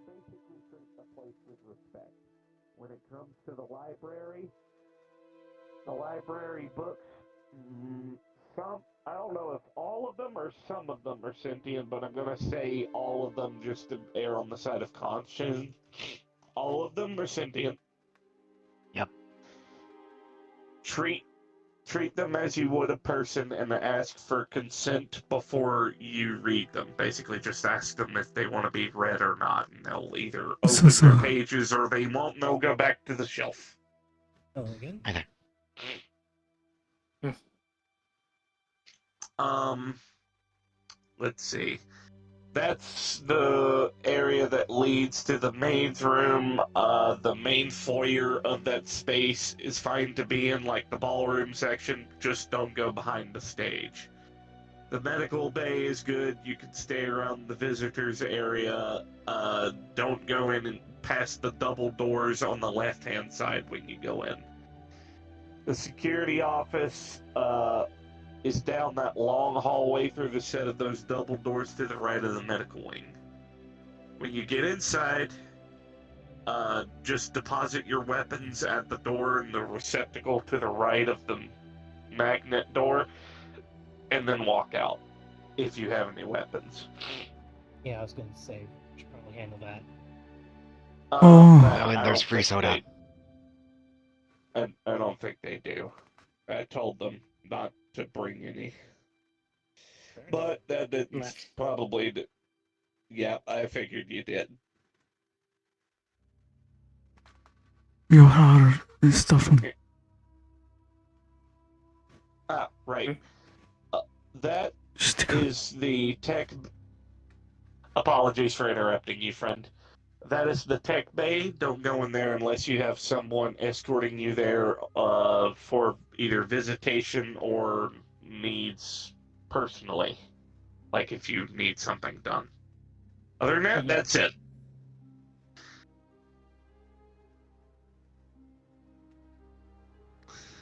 Basically treat the place with respect. When it comes to the library books, I don't know if all of them or some of them are sentient, but I'm gonna say all of them just to err on the side of caution. All of them are sentient. Yep. Treat them as you would a person and ask for consent before you read them. Basically, just ask them if they want to be read or not, and they'll either open their pages or they won't, and they'll go back to the shelf. Oh, again? Okay. Let's see. That's the area that leads to the maid's room. The main foyer of that space is fine to be in, like the ballroom section. Just don't go behind the stage. The medical bay is good. You can stay around the visitors area. Don't go in and past the double doors on the left-hand side when you go in. The security office, is down that long hallway through the set of those double doors to the right of the medical wing. When you get inside, just deposit your weapons at the door in the receptacle to the right of the magnet door, and then walk out, if you have any weapons. Yeah, I was going to say, we should probably handle that. And there's free soda. I don't think they do. I told them not to bring any. But that didn't probably... Yeah, I figured you did. You har stuffen. Ah, right. That is the tech... Apologies for interrupting you, friend. That is the tech bay. Don't go in there unless you have someone escorting you there for either visitation or needs personally. Like if you need something done. Other than that, that's it.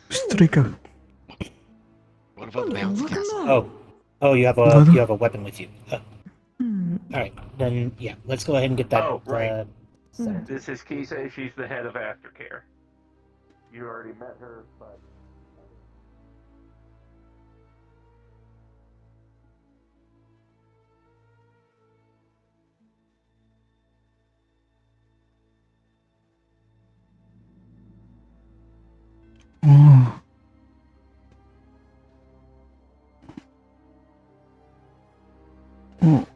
Stryka. What about the bounce castle? Oh, you have a weapon with you. All right, then yeah, let's go ahead and get that. Oh, right. This is Kisa. She's the head of aftercare. You already met her, but... Oh. Oh.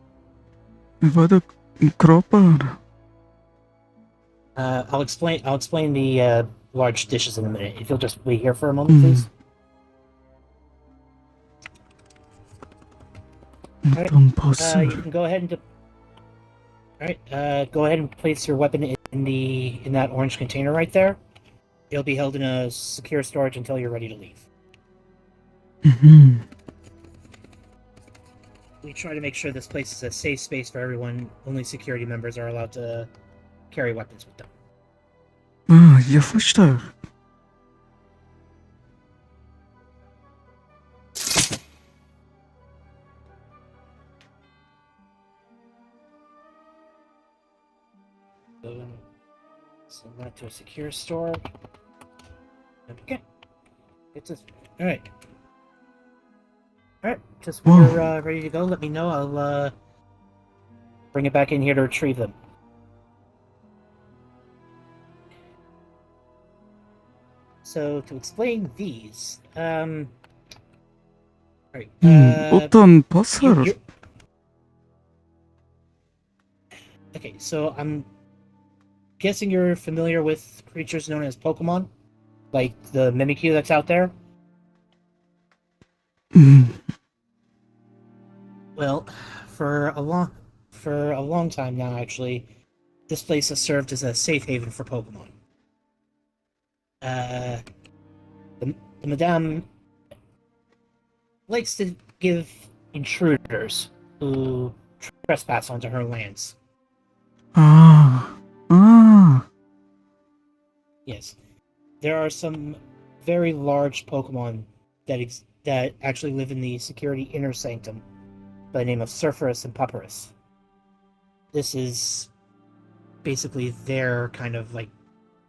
Vad är kroppar? I'll explain the large dishes in a minute. If you'll just wait here for a moment, please. All right. You can go ahead and. All right. Go ahead and place your weapon in that orange container right there. It'll be held in a secure storage until you're ready to leave. Mm-hmm. We try to make sure this place is a safe space for everyone. Only security members are allowed to carry weapons with them. Ah, jag förstår. Send that to a secure store. Okay. It's a... Alright. Alright, just when you're ready to go, let me know. I'll bring it back in here to retrieve them. So, to explain these, alright, Utan passar. Okay, so I'm guessing you're familiar with creatures known as Pokemon? Like the Mimikyu that's out there? Well, for a long time now, actually, this place has served as a safe haven for Pokemon. The Madame likes to give intruders who trespass onto her lands Yes. There are some very large Pokemon that actually live in the security inner sanctum by the name of Surferus and Papyrus. This is basically their kind of like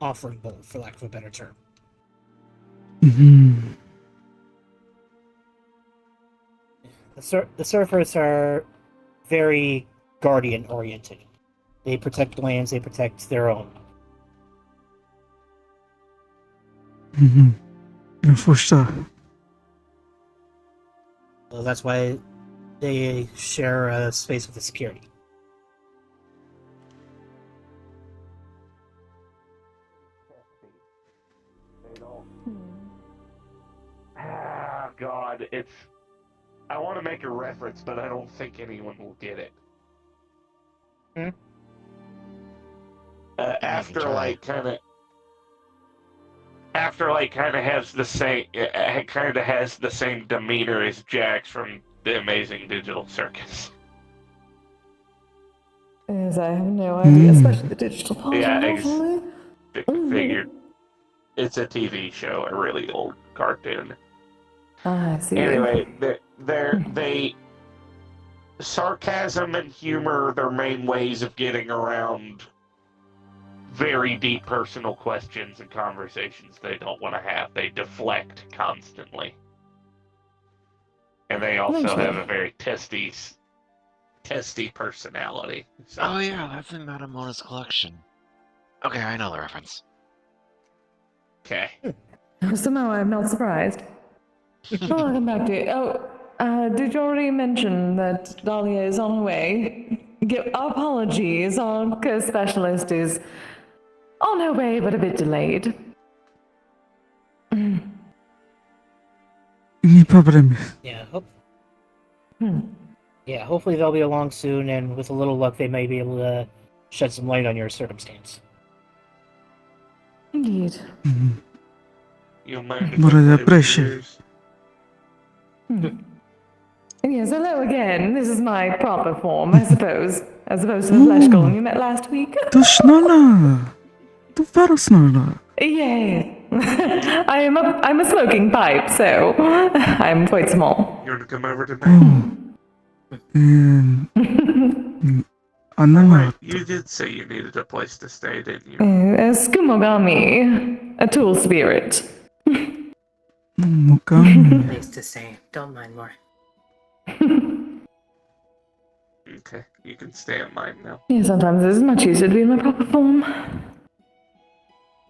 offering bowl, for lack of a better term. Mhm. The Surfers are very guardian oriented. They protect lands, they protect their own. Mhm. Jag förstår. So that's why they share a space with the security. Ah, God, it's. I want to make a reference, but I don't think anyone will get it. After like kind of has the same demeanor as Jax from the Amazing Digital Circus. Yes, I have no idea, especially the digital part. Yeah, Unfortunately. figured. It's a TV show, a really old cartoon. I see. Anyway, they sarcasm and humor are their main ways of getting around very deep personal questions and conversations they don't want to have. They deflect constantly. And they also have a very testy personality. So. Oh yeah, that's in Madamona's collection. Okay, I know the reference. Okay. Somehow I'm not surprised. Welcome back to it. Did you already mention that Dahlia is on her way? Apologies, our curse specialist is on her way, but a bit delayed. Nie problem. Yeah, yeah, hopefully they'll be along soon, and with a little luck, they may be able to shed some light on your circumstance. Indeed. Mhm. You mind if What I are the play with pressure? yours? Yes, hello again. This is my proper form, I suppose. As opposed to the flesh golem you met last week. Du snälla. Du var snälla. Yeah. I'm a smoking pipe, so I'm quite small. You want to come over tonight? Anna. You did say you needed a place to stay, didn't you? A Skumogami, a tool spirit. Mukam. Place to say, don't mind more. Okay, you can stay at mine now. Yeah, sometimes it's much easier to be in my proper form.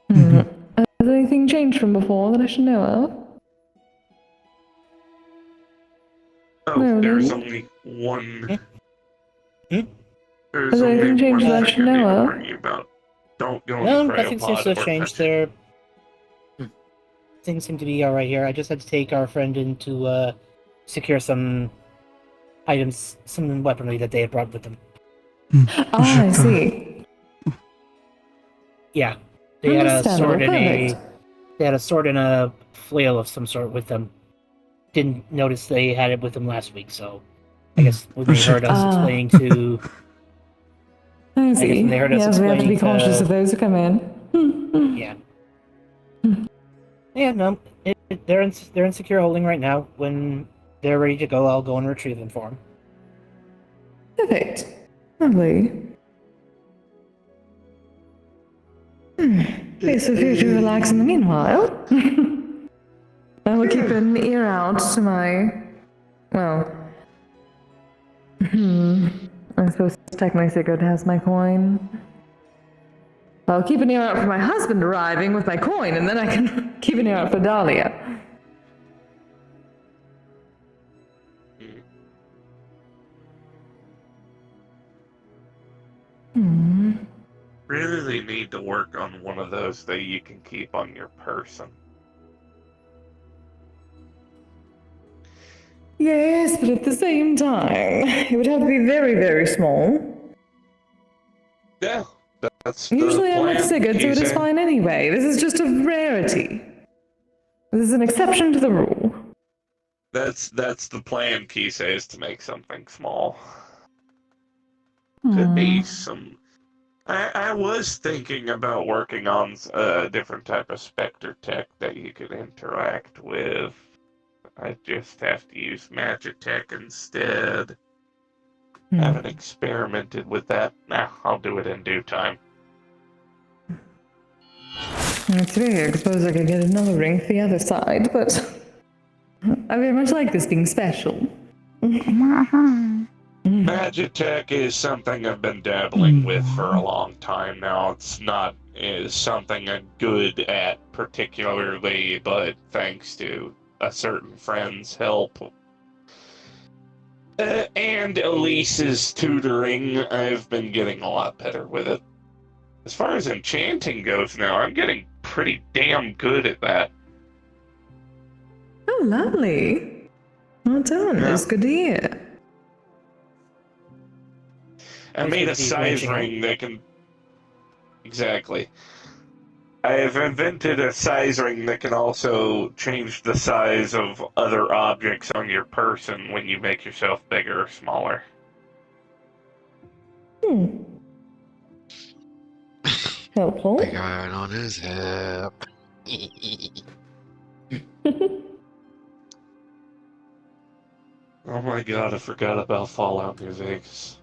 Has anything changed from before that I should know of? Oh, No, there's no. only one. Hmm? There's Has only anything changed one that I thing should I need know to of? warn you about. Don't go in No, the nothing seems to have cryopod or changed touch it. there. Things seem to be alright here. I just had to take our friend in to secure some items, some weaponry that they had brought with them. Ah, I see. Yeah, they had a sword and Perfect. a flail of some sort with them. Didn't notice they had it with them last week, so I guess when they heard us explaining to, I see. when they heard us Yes, we have to be explaining cautious to- of those who come in. yeah, yeah, no, they're in secure holding right now. When they're ready to go, I'll go and retrieve them for them. Perfect. Lovely. Please feel free to relax in the meanwhile. I will keep an ear out to my... Well... I suppose technically Sigurd has my coin. I'll keep an ear out for my husband arriving with my coin, and then I can keep an ear out for Dahlia. Really need to work on one of those that you can keep on your person. Yes, but at the same time, it would have to be very, very small. Yeah, that's the Usually I'm plan, with Sigurd, so it is Kise. fine anyway. This is just a rarity. This is an exception to the rule. That's the plan, Kise, is to make something small. Could be some I was thinking about working on a different type of Spectre tech that you could interact with. I just have to use Magitech instead. Haven't experimented with that. Nah, I'll do it in due time. Today, I suppose I could get another ring for the other side, but I very much like this being special. Magitech is something I've been dabbling with for a long time now. It's not something I'm good at particularly, but thanks to a certain friend's help and Elise's tutoring, I've been getting a lot better with it. As far as enchanting goes now, I'm getting pretty damn good at that. Oh, lovely. Well done. Yeah. It's good to hear. I made a size ring that can... Exactly. I have invented a size ring that can also change the size of other objects on your person when you make yourself bigger or smaller. Helpful. The guy on his hip. Oh my god, I forgot about Fallout New Vegas.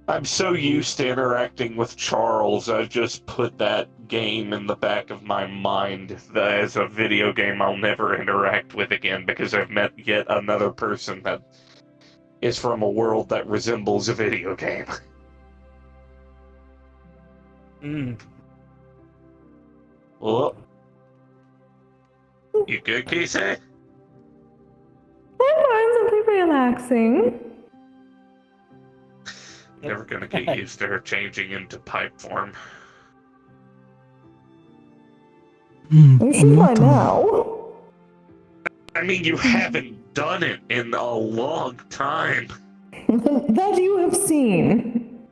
I'm so used to interacting with Charles, I've just put that game in the back of my mind as a video game I'll never interact with again because I've met yet another person that is from a world that resembles a video game. Well, you good, Casey? I find something relaxing. Never gonna get used to her changing into pipe form. You see by now. I mean, you haven't done it in a long time. That you have seen.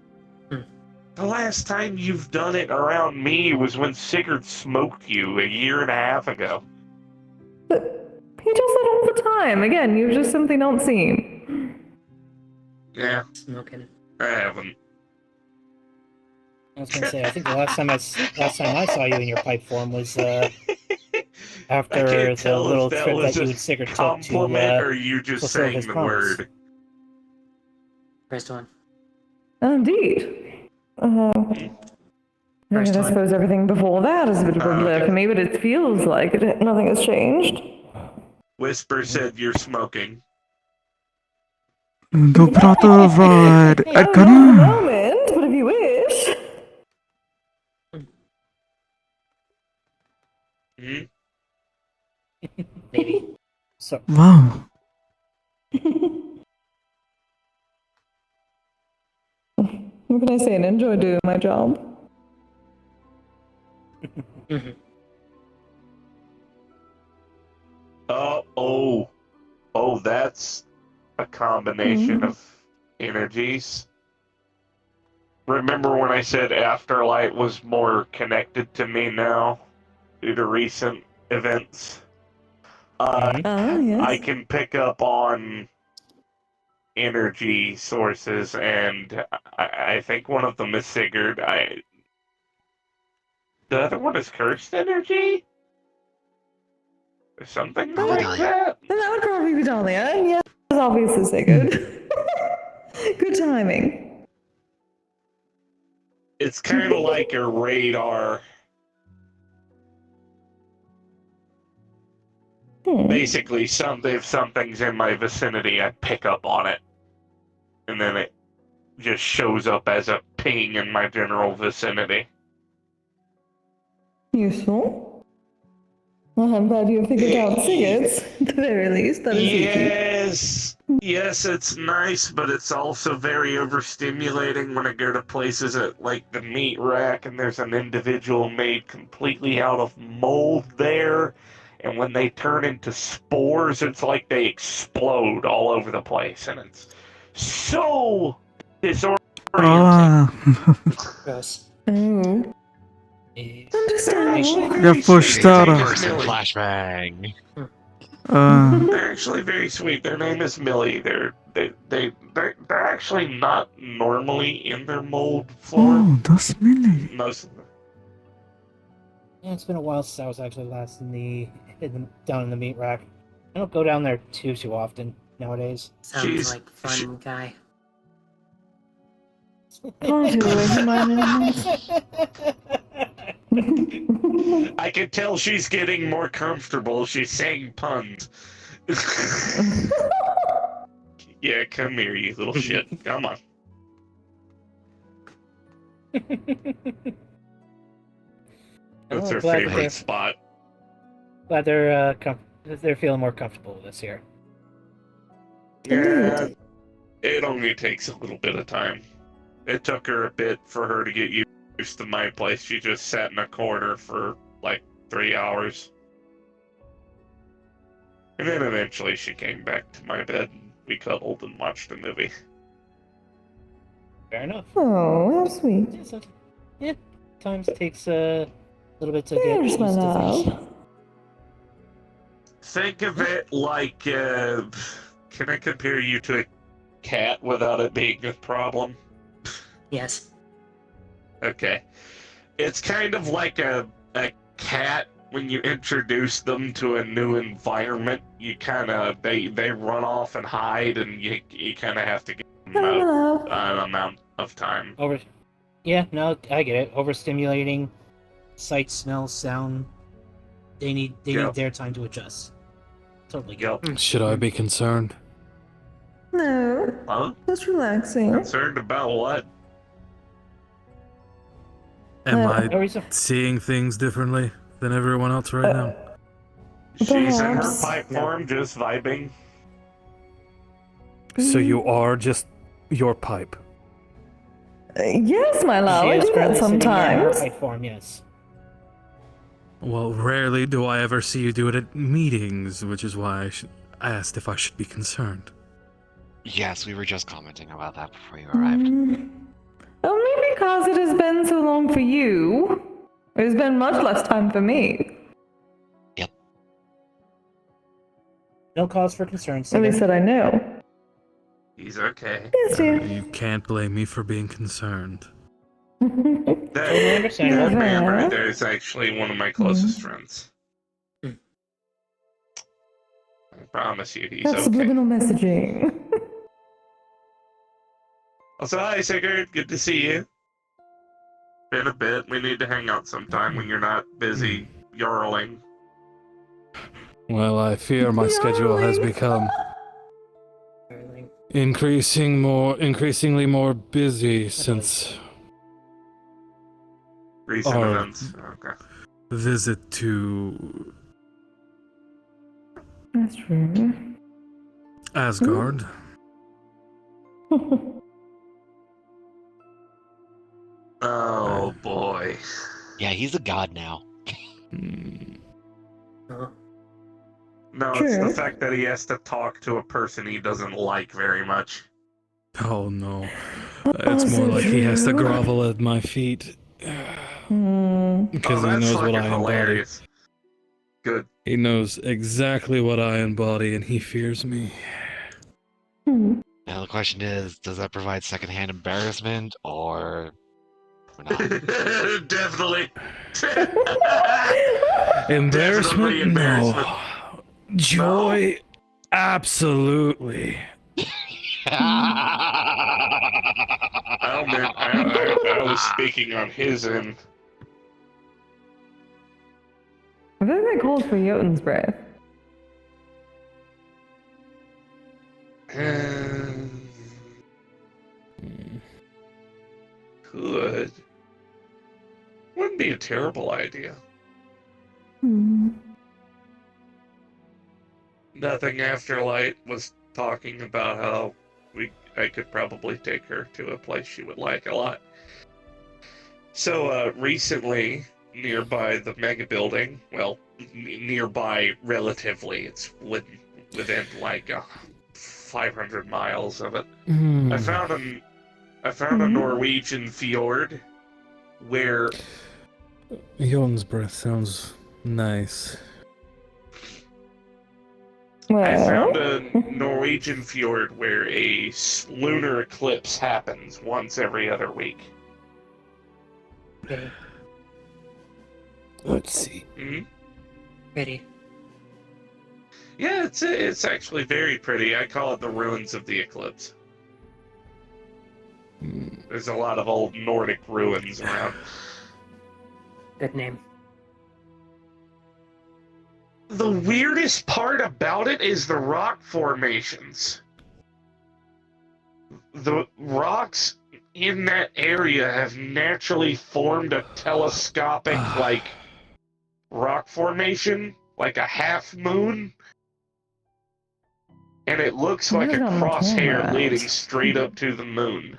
The last time you've done it around me was when Sigurd smoked you a year and a half ago. But he does that all the time. Again, you've just simply not seen. Yeah, Smoking. I haven't. I was gonna say, I think the last time I saw you in your pipe form was I after can't the tell little if that trip was that you a and Sigurd took to compliment or you just fulfill saying his the promise. word. First one. Indeed. I First one. suppose everything before that is a bit of a blur Okay. for me, but it feels like nothing has changed. Whisper said you're smoking. Du pratar vad Oh, not at the kan moment, but if you wish. Hmm? Maybe. So, Wow. What can I say? I enjoy doing my job. Oh, that's a combination of energies. Remember when I said Afterlight was more connected to me now due to recent events? Yes. I can pick up on energy sources, and I think one of them is Sigurd. The other one is cursed energy? Or something like that? Then that would probably be Dahlia. And yes, obviously Sigurd. Good timing. It's kind of like a radar. Basically, if something's in my vicinity, I pick up on it. And then it just shows up as a ping in my general vicinity. Useful. Well, I'm glad you figured out Sigurd's, at the very least. That is easy. Yes, it's nice, but it's also very overstimulating when I go to places like the meat rack and there's an individual made completely out of mold there, and when they turn into spores, it's like they explode all over the place, and it's so disorienting. gross. Oh. Understandable. Jag förstår det. Flashbang. They're actually very sweet. Their name is Millie. They're they're actually not normally in their mold floor. Oh, that's Millie. Most of them. Yeah, it's been a while since I was actually last down in the meat rack. I don't go down there too often nowadays. Sounds like fun guy. Can't you away my enemies? I can tell she's getting more comfortable. She's saying puns. Yeah, come here, you little shit. Come on. That's her glad favorite spot. Glad they're feeling more comfortable with us here. Yeah, it only takes a little bit of time. It took her a bit for her to get used to my place. She just sat in a corner for like 3 hours. And then eventually she came back to my bed and we cuddled and watched a movie. Fair enough. Oh, how sweet. Yeah, times takes a little bit to get There's used my to things. love. Think of it like, can I compare you to a cat without it being a problem? Yes. Okay. It's kind of like a cat when you introduce them to a new environment. You kind of, they run off and hide, and you kind of have to give them an amount of time. Yeah, no, I get it. Overstimulating, sight, smell, sound. They need their time to adjust. Totally get it. Should I be concerned? No, Huh? just relaxing. Concerned about what? Am No I reason. seeing things differently than everyone else right now? She's in her Perhaps. pipe form, just vibing. So you are just your pipe. Yes, my love, She I is do that currently sitting there in her sometimes. height form, yes. Well, rarely do I ever see you do it at meetings, which is why I asked if I should be concerned. Yes, we were just commenting about that before you arrived. Only because it has been so long for you. It has been much less time for me. No cause for concern, At least Sigurd. that I know. He's okay. Yes, dear. You can't blame me for being concerned. Totally That understandable. man right there is actually one of my closest friends. Hmm. I promise you, he's That's okay. subliminal messaging. Also, hi, Sigurd. Good to see you. Been a bit. We need to hang out sometime when you're not busy yarling. Well, I fear my schedule has become increasingly more busy since Recent Our- events. Okay. visit to That's true. Asgard. Oh boy. Yeah, he's a god now. Huh? No, it's True. the fact that he has to talk to a person he doesn't like very much. Oh no. It's more like he has to grovel at my feet. Because he that's knows what fucking I embody. hilarious. Good. He knows exactly what I embody and he fears me. Hmm. Now the question is, does that provide secondhand embarrassment or not? Definitely. Embarrassment? Definitely embarrassment. No. Joy? Absolutely. Oh man, I was speaking on his end. I think that calls for Jotun's breath. Could. Wouldn't be a terrible idea. Nothing After Light was talking about how I could probably take her to a place she would like a lot. So recently, nearby the mega building, well, nearby relatively, it's within like 500 miles of it. I found a Norwegian fjord where Jon's breath sounds nice. I found Well, a Norwegian fjord where a lunar eclipse happens once every other week. Pretty. Let's see. Hmm? Pretty. Yeah, it's actually very pretty. I call it the ruins of the eclipse. There's a lot of old Nordic ruins around. Good name. The weirdest part about it is the rock formations. The rocks in that area have naturally formed a telescopic, rock formation, like a half moon. And it looks like a Look on the crosshair camera. leading straight up to the moon.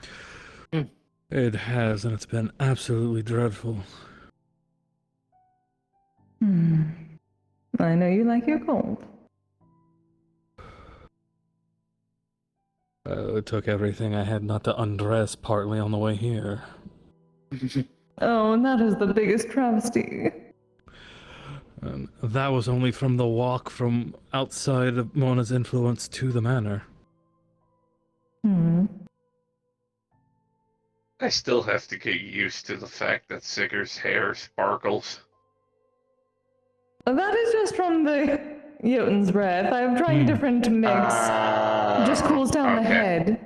It has, and it's been absolutely dreadful. I know you like your cold. It took everything I had not to undress partly on the way here. Oh, and that is the biggest travesty. And that was only from the walk from outside of Mona's influence to the manor. I still have to get used to the fact that Sigur's hair sparkles. That is just from the Jotun's breath. I'm trying a different mix. It just cools down the okay. head.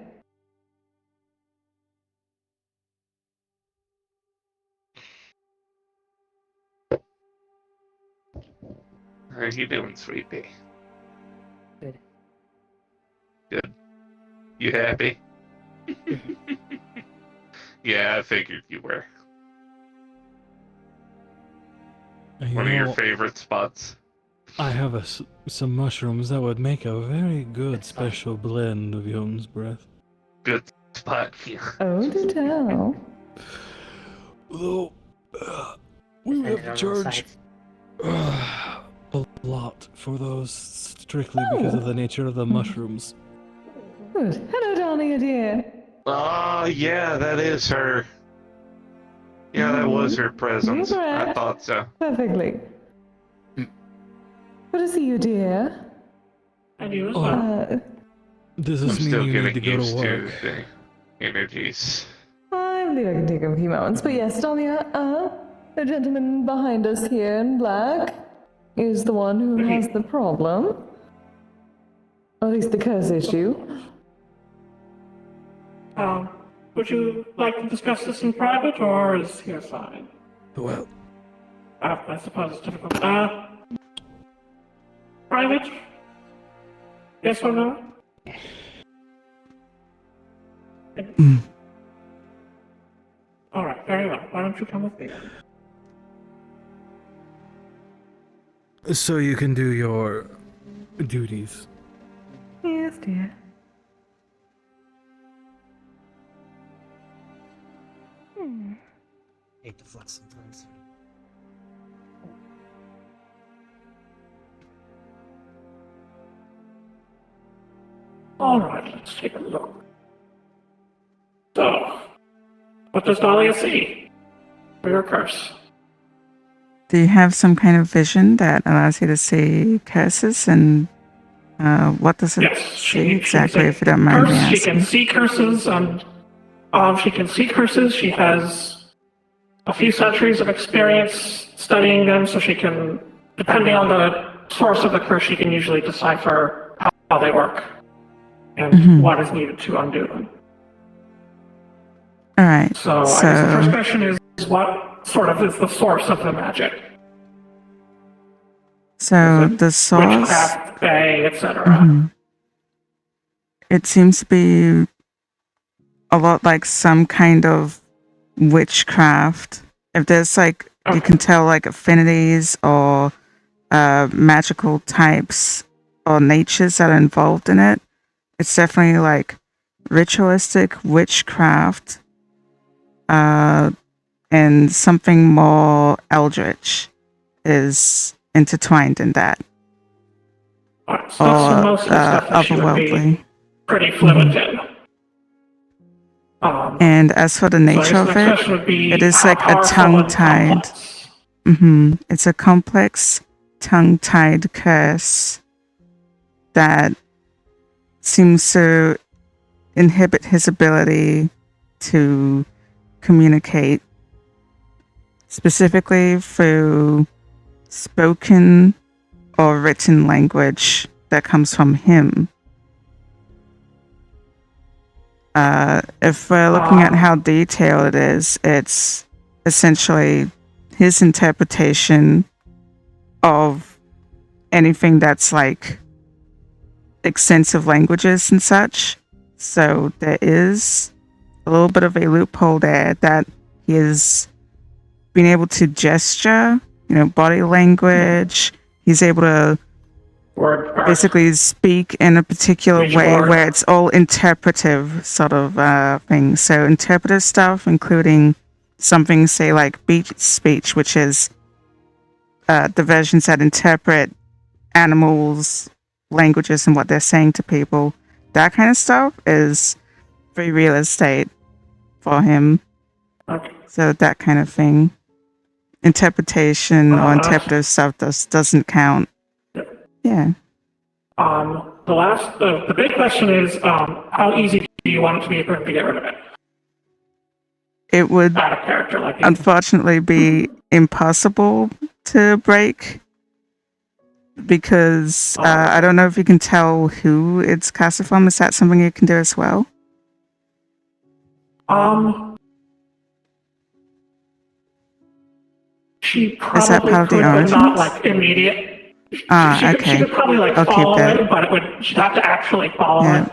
How are you doing, Sweet Pea? Good. Good. You happy? Yeah, I figured you were. One of your favorite spots. I have some mushrooms that would make a very good special blend of Jotun's breath. Good spot here. Oh, do tell. Though, we would Defend it have on all charged sides. a lot for those strictly because of the nature of the mushrooms. Good. Hello, Dahlia dear. Oh, yeah, that is her. Yeah, that was her presence. You're I correct. thought so. Perfectly. Good to see you, dear. And you as Oh. well. Does I'm this mean still you need getting to go used to to work? the energies. I believe I can take a few moments, but yes, Dahlia, the gentleman behind us here in black is the one who has the problem. Or at least the curse issue. Would you like to discuss this in private, or is here fine? Well, I suppose it's difficult. Private? Yes or no? Alright, very well. Why don't you come with me? so you can do your duties. Yes, dear. Hate to flex sometimes. Alright, let's take a look. So, what does Dahlia see for your curse? Do you have some kind of vision that allows you to see curses? And what does it Yes, see she exactly, can if you don't mind me curse, she can asking? see curses, and she can see curses. She has a few centuries of experience studying them, so she can, depending on the source of the curse, she can usually decipher how they work and what is needed to undo them. All right. So I guess the first question is what sort of is the source of the magic? So Is it the source, witchcraft, fae, etc. it seems to be a lot like some kind of witchcraft. If there's like, you can tell like affinities or magical types or natures that are involved in it. It's definitely like ritualistic witchcraft and something more eldritch is intertwined in that. Alright, so that's most of the stuff that she would be otherworldly. pretty fluent in. And as for the So I nature guess of the next it, question would be it is how like a powerful and tongue-tied. complex. It's a complex tongue-tied curse that seems to inhibit his ability to communicate, specifically through spoken or written language that comes from him. If we're looking at how detailed it is, it's essentially his interpretation of anything that's like extensive languages and such. So there is a little bit of a loophole there that he has been able to gesture, body language. He's able to basically speak in a particular way where it's all interpretive sort of things. So interpretive stuff, including something, say, like beach speech, which is the versions that interpret animals, languages, and what they're saying to people. That kind of stuff is free real estate for him. Okay. So that kind of thing. Interpretation or interpretive stuff doesn't count. Yeah. The big question is, how easy do you want it to be for him to get rid of it? It would Out of character, like unfortunately be impossible to break because I don't know if you can tell who it's casted from. Is that something you can do as well? She Is that probably part of the could, but not origins? like immediate. Okay. She could probably like I'll keep follow that. it, but she'd have to actually follow Yeah. it.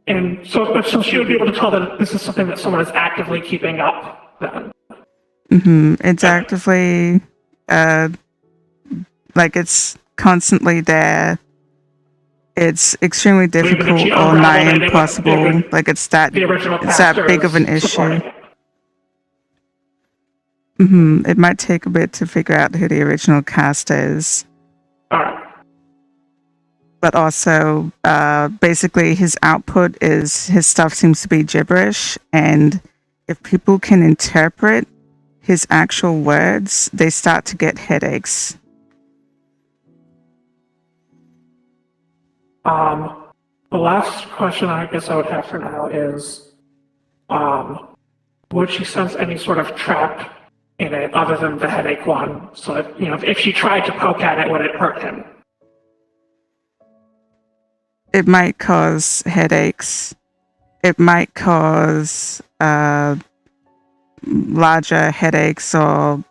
And so she would be able to tell that this is something that someone is actively keeping up. Then. It's actively, like it's constantly there. It's extremely difficult she or unraveled nigh it, impossible. Like it's that big of an issue. It might take a bit to figure out who the original cast is. Alright. But also, basically his output is, his stuff seems to be gibberish, and if people can interpret his actual words, they start to get headaches. The last question I guess I would have for now is, would she sense any sort of trap in it other than the headache one? So if she tried to poke at it, would it hurt him? It might cause headaches. It might cause larger headaches or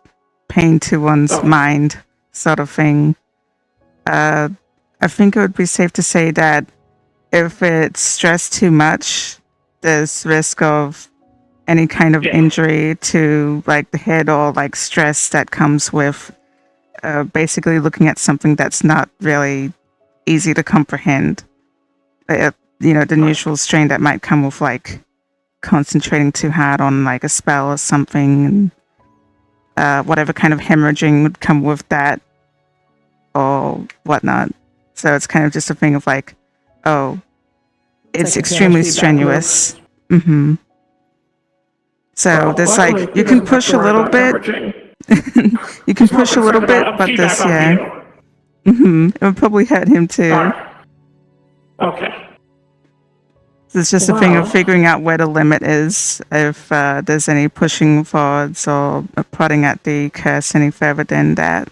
pain to one's mind, sort of thing. I think it would be safe to say that if it's stressed too much, there's risk of any kind of injury to like the head or like stress that comes with basically looking at something that's not really easy to comprehend. The usual strain that might come with like concentrating too hard on like a spell or something, and whatever kind of hemorrhaging would come with that or whatnot. So it's kind of just a thing of like, it's like extremely feedback loop. strenuous. So there's like, you can push a little bit. You can push a little bit, but this, it would probably hurt him too. Okay. It's just a thing of figuring out where the limit is, if there's any pushing forwards or prodding at the curse any further than that.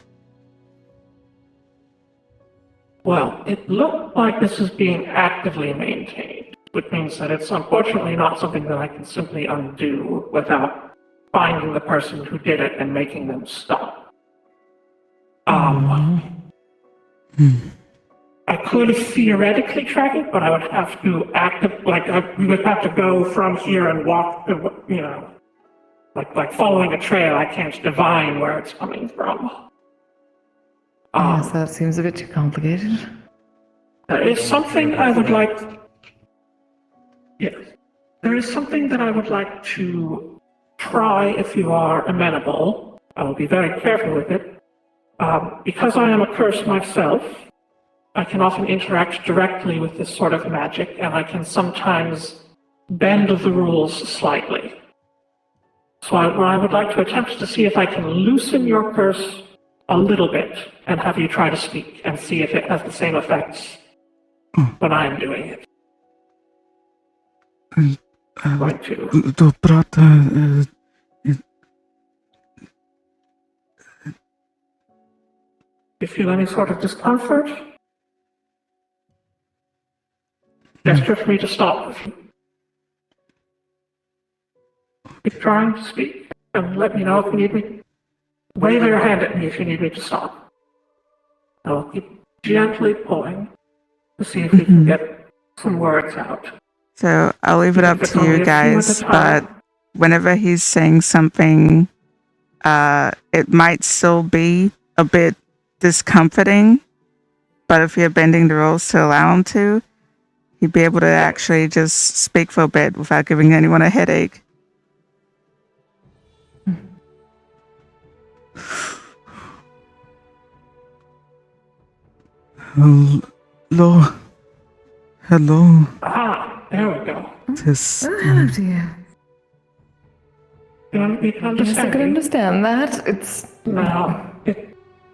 Well, it looked like this is being actively maintained, which means that it's unfortunately not something that I can simply undo without finding the person who did it and making them stop. I could theoretically track it, but I would have to we would have to go from here and walk, like following a trail. I can't divine where it's coming from. Yes, that seems a bit too complicated. There is something I would like. Yes, there is something that I would like to try if you are amenable. I will be very careful with it. Because I am a curse myself, I can often interact directly with this sort of magic, and I can sometimes bend the rules slightly. So what I would like to attempt to see if I can loosen your curse a little bit and have you try to speak and see if it has the same effects when I'm doing it. Going to. Dobrata, Do you feel any sort of discomfort? Gesture for me to stop. Keep trying to speak and let me know if you need me. Wave your hand at me if you need me to stop. I'll keep gently pulling to see if we can get some words out. So I'll leave it up to you guys, but whenever he's saying something, it might still be a bit discomforting, but if you're bending the rules to allow him to, he'd be able to actually just speak for a bit without giving anyone a headache. Hello. Hello. Ah, there we go. This. Oh dear. You can Yes, I understand can me? understand that. It's No,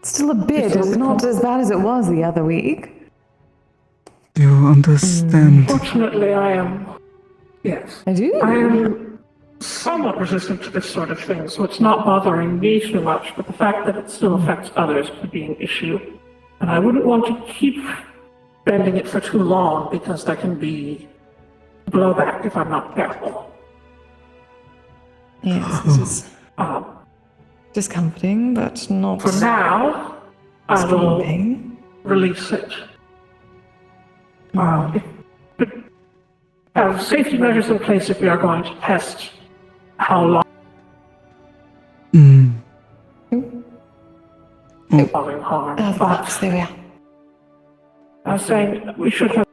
still a bit. It's not as bad as it was the other week. You understand? fortunately I am, yes. I do. I am somewhat resistant to this sort of thing, so it's not bothering me too much, but the fact that it still affects others could be an issue. And I wouldn't want to keep bending it for too long because there can be blowback if I'm not careful. Yes, this is Um, discomforting, but not for now, I will pain. release it. Have safety measures in place if we are going to test how long causing harm. Perhaps there we are. I was saying we should have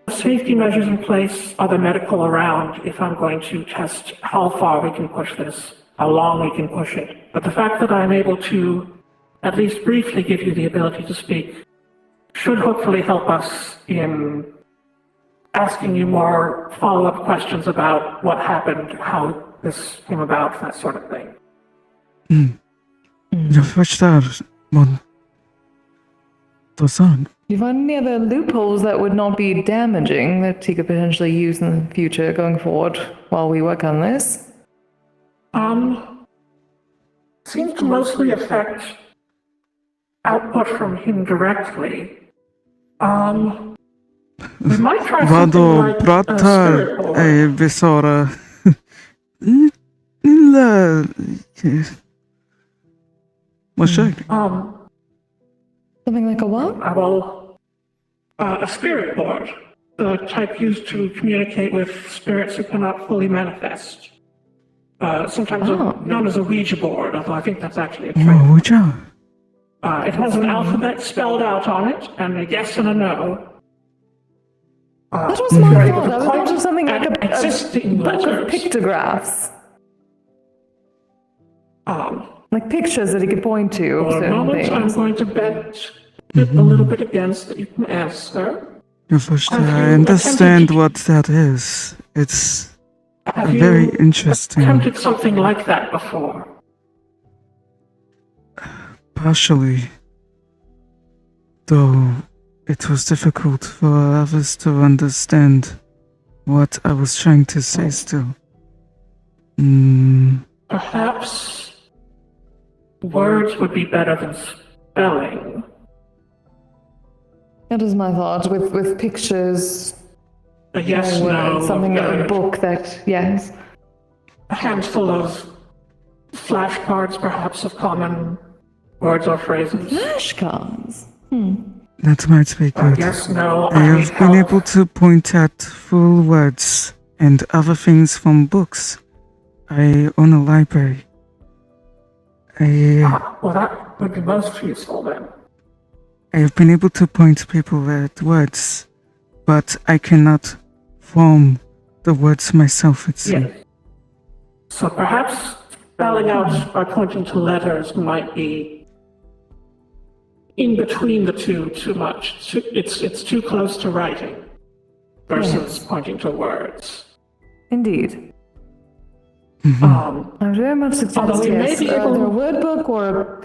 safety measures in place, other medical around, if I'm going to test how far we can push this, how long we can push it. But the fact that I'm able to at least briefly give you the ability to speak should hopefully help us in asking you more follow-up questions about what happened, how this came about, that sort of thing. Jag förstår vad du sa. Do you find any other loopholes that would not be damaging that he could potentially use in the future going forward while we work on this? Seems to mostly affect output from him directly. We might try something Vadå like a pratar spirit board. Visara? Lilla... Varsågod. Something like a what? A spirit board, the type used to communicate with spirits who cannot fully manifest. Sometimes known as a Ouija board, although I think that's actually a trick. Åh, ja. It has an alphabet spelled out on it, and a yes and a no. That was my You're thought. able I to was point thinking something like at a existing book of letters. pictographs. Like pictures that he could point to of For a certain moment, I'm things. going to bet it a little bit against that you can answer. Jag förstår. Have I you understand attempted- what that is. It's Have very you interesting. attempted something like that before? Partially. Though it was difficult for others to understand what I was trying to say still. Perhaps words would be better than spelling. That is my thought. With pictures, A yes, or no, something, a a book that, yes. handful of flashcards, perhaps, of common words or phrases. Flashcards. That might be good. Yes, no, I I need have been help. able to point at full words and other things from books. I own a library. Well, that would be most useful then. I have been able to point people at words, but I cannot form the words myself, it seems. Yes. So perhaps spelling out by pointing to letters might be in between the two too much. It's too close to writing versus pointing to words. Indeed. Um, I would very much Although suggest, we may yes, be either able- a word book or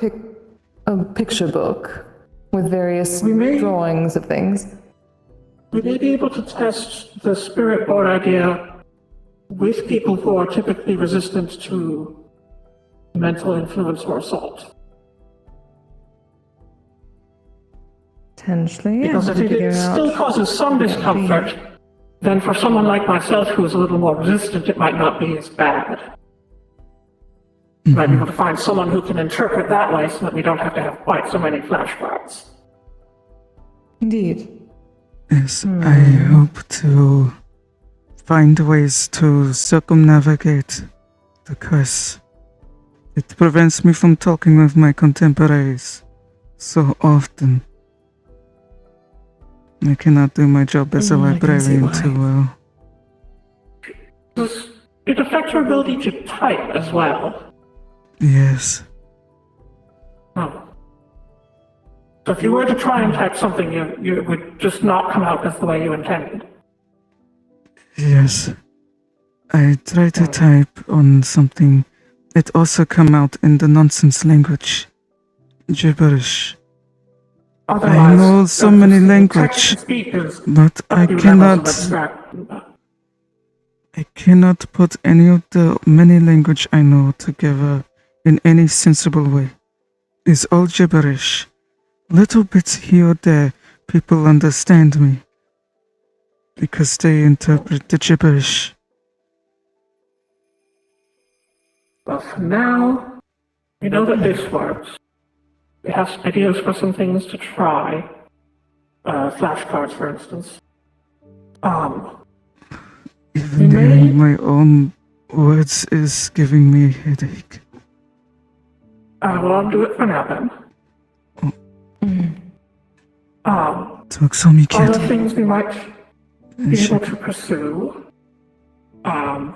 a picture book with various We may- drawings of things. We may be able to test the spirit board idea with people who are typically resistant to mental influence or assault. Potentially, yeah. Because if to figure it still out- causes some discomfort, then for someone like myself who is a little more resistant, it might not be as bad. Might be able to find someone who can interpret that way so that we don't have to have quite so many flashcards. Indeed. Yes, I hope to find ways to circumnavigate the curse. It prevents me from talking with my contemporaries so often. I cannot do my job as a I can see librarian why. too well. Does it affect your ability to type as well? Yes. Oh. So if you were to try and type something, it would just not come out as the way you intended. Yes. I try to type on something. It also come out in the nonsense language. Gibberish. I Otherwise, know so the many text language, to speak is but a I few levels of cannot. abstract. I cannot put any of the many language I know together in any sensible way. It's all gibberish. Little bits here or there, people understand me. Because they interpret the gibberish. Well, for now, we know that this works. We have some ideas for some things to try. Flashcards, for instance. Even May- hearing my own words is giving me a headache. Well, I'll do it for now then. Talk so me Other cat. things we might be able to pursue.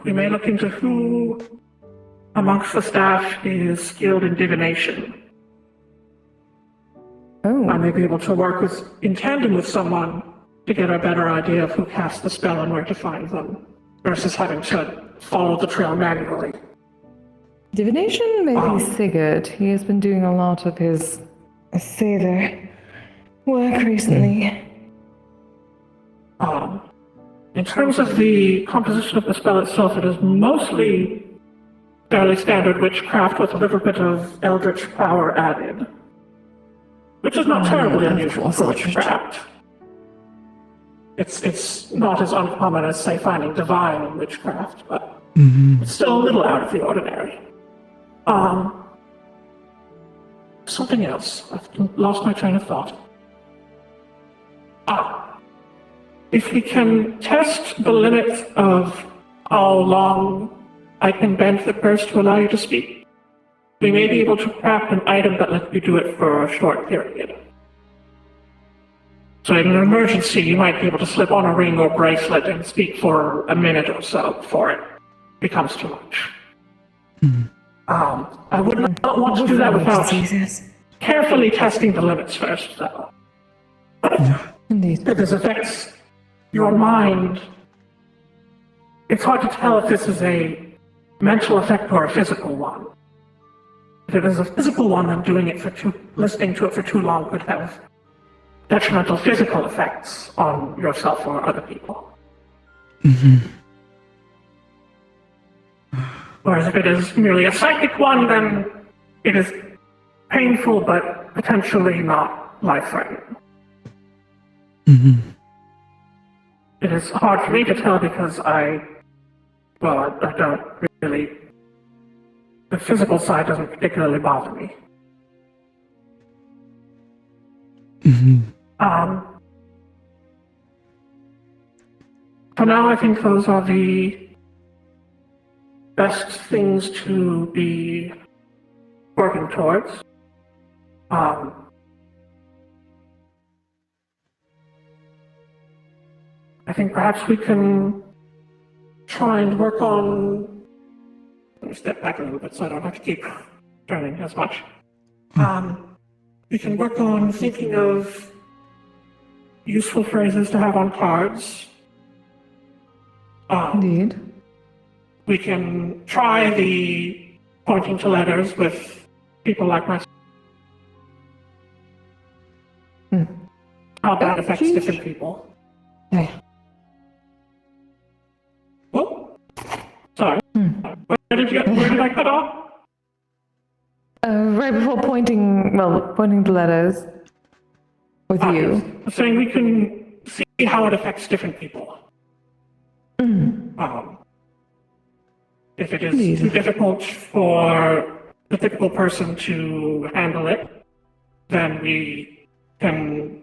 We may look into who amongst the staff is skilled in divination. I Oh, may be able to work in tandem with someone to get a better idea of who cast the spell and where to find them, versus having to follow the trail manually. divination, maybe Sigurd. He has been doing a lot of his sailor work recently. In terms of the composition of the spell itself, it is mostly fairly standard witchcraft with a little bit of eldritch power added, which is not terribly unusual for witchcraft. It's not as uncommon as, say, finding divine in witchcraft, but it's still a little out of the ordinary. Something else. I've lost my train of thought. If we can test the limit of how long I can bend the curse to allow you to speak, we may be able to craft an item that lets you do it for a short period. So in an emergency, you might be able to slip on a ring or bracelet and speak for a minute or so before it becomes too much. I would not want to do that without carefully testing the limits first, though. Indeed. If this affects your mind, it's hard to tell if this is a mental effect or a physical one. If it is a physical one, then listening to it for too long could have detrimental physical effects on yourself or other people. Whereas if it is merely a psychic one, then it is painful but potentially not life-threatening. It is hard for me to tell because I don't really. The physical side doesn't particularly bother me. For now, I think those are the best things to be working towards. I think perhaps we can try and work on. Let me step back a little bit so I don't have to keep turning as much. We can work on thinking of useful phrases to have on cards. Indeed. We can try the pointing to letters with people like myself. how that Oh, affects sheesh. different people. Okay. Oh, sorry. Where did I cut off? Right before pointing the letters with Yes. you. I'm saying we can see how it affects different people. If it is Indeed. too difficult for the typical person to handle it, then we can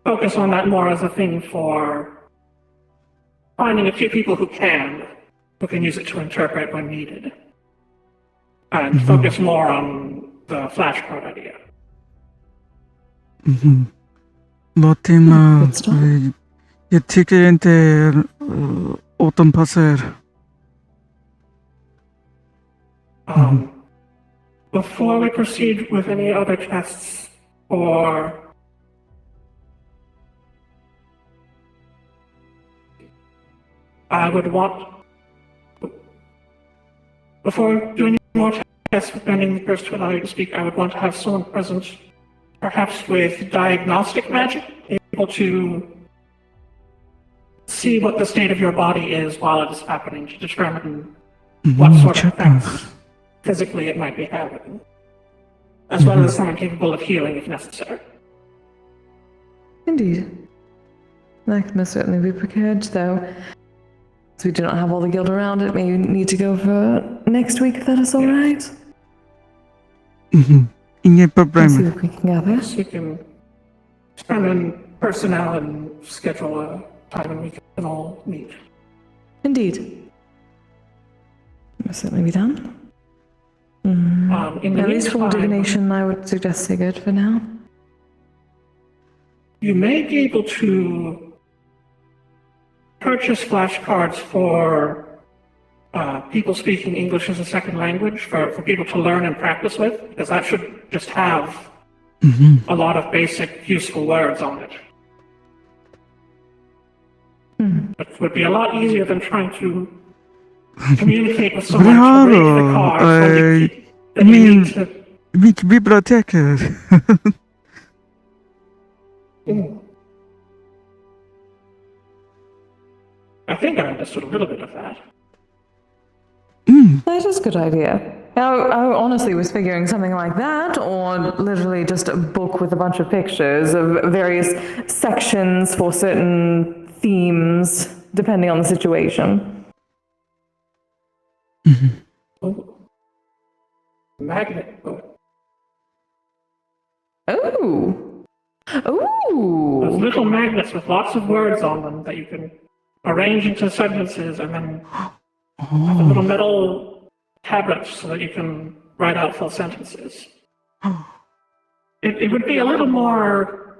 focus on that more as a thing for finding a few people who can use it to interpret when needed. And focus more on the flashcard idea. Fatima, Good stuff. jag tycker inte åt de passar. Before we proceed with any other tests, or I would want, before doing more tests with bending the curse to allow you to speak, I would want to have someone present, perhaps with diagnostic magic, able to see what the state of your body is while it is happening to determine what sort of effects physically it might be having, as well as someone capable of healing if necessary. Indeed. That can most certainly be procured, though. As we do not have all the guild around it, may need to go for next week, if that is alright. Inget Let's see problem. what we can gather. Yes, we can determine personnel and schedule a time when we can all meet. Indeed. Must certainly be done. In the At least for meantime, divination, I would suggest Sigurd for now. you may be able to purchase flashcards for people speaking English as a second language, for people to learn and practice with, because that should just have a lot of basic useful words on it. It would be a lot easier than trying to communicate with someone to read the cards when you need to. Vilka biblioteker? I think I understood a little bit of that. That is a good idea. I honestly was figuring something like that, or literally just a book with a bunch of pictures of various sections for certain themes, depending on the situation. Magnet. Oh! Those Oh! little magnets with lots of words on them that you can arrange into sentences and then have a little metal tablet so that you can write out full sentences. It would be a little more.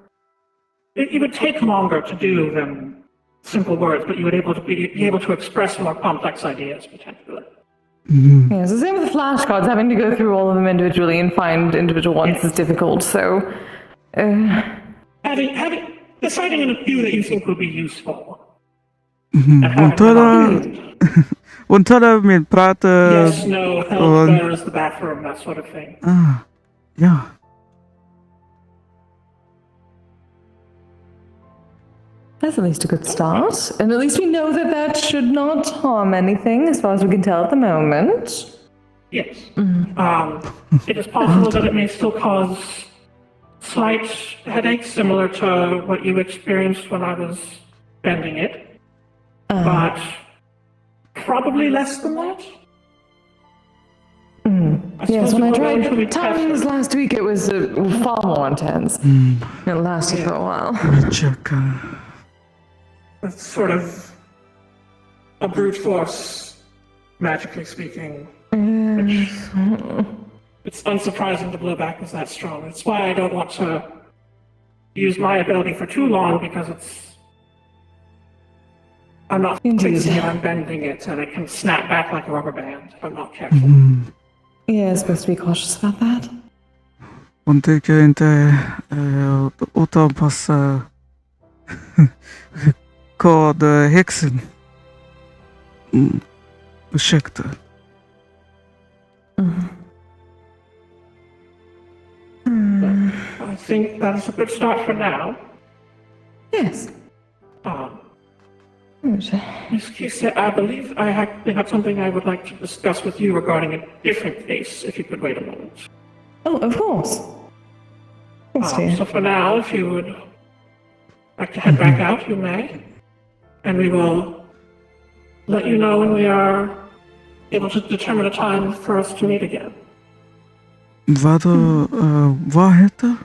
It would take longer to do than simple words, but you would be able to express more complex ideas potentially. Yeah, it's the same with the flashcards. Having to go through all of them individually and find individual ones is difficult, so... Deciding on a few that you think will be useful. And having them on hand. Ontala med prata. Yes, no, help, where is the bathroom, that sort of thing. Ja. That's at least a good start. And at least we know that that should not harm anything, as far as we can tell at the moment. Yes. It is possible that it may still cause slight headaches, similar to what you experienced when I was bending it. But probably less than that. Yes, when I tried relatively tongues last week, it was far more intense. It lasted for a while. Chaka. It's sort of a brute force, magically speaking. It's unsurprising the blowback is that strong. That's why I don't want to use my ability for too long, because I'm not fixing it, I'm bending it, and it can snap back like a rubber band if I'm not careful. Yeah, supposed to be cautious about that. Hon tycker inte återanpassa kodhäxan. Ursäkta. I think that is a good start for now. Yes. Good. Miss Kisa, I believe I had something I would like to discuss with you regarding a different case, if you could wait a moment. Oh, of course. Of course, dear. So for now, if you would like to head back out, you may. And we will let you know when we are able to determine a time for us to meet again. Waar heter?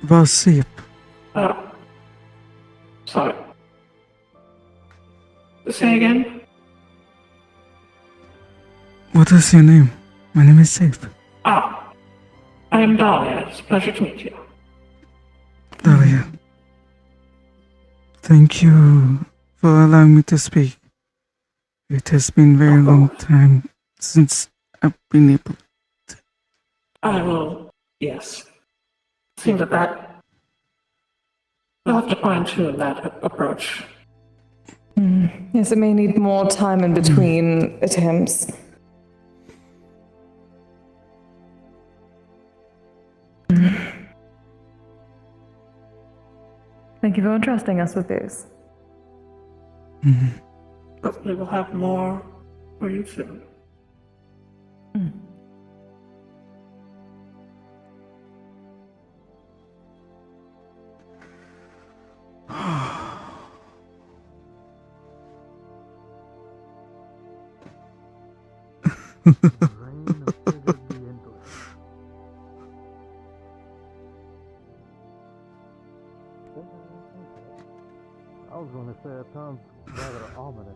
Waar Seip? Sorry. Say again? What is your name? My name is Seip. I am Dahlia. It's a pleasure to meet you. Dahlia. Thank you for allowing me to speak. It has been a very long time since I've been able. I will, yes. Seems that we'll have to fine-tune that approach. Yes, it may need more time in between attempts. Thank you for entrusting us with this. Hopefully we'll have more for you soon. I was going to say it sounds rather ominous.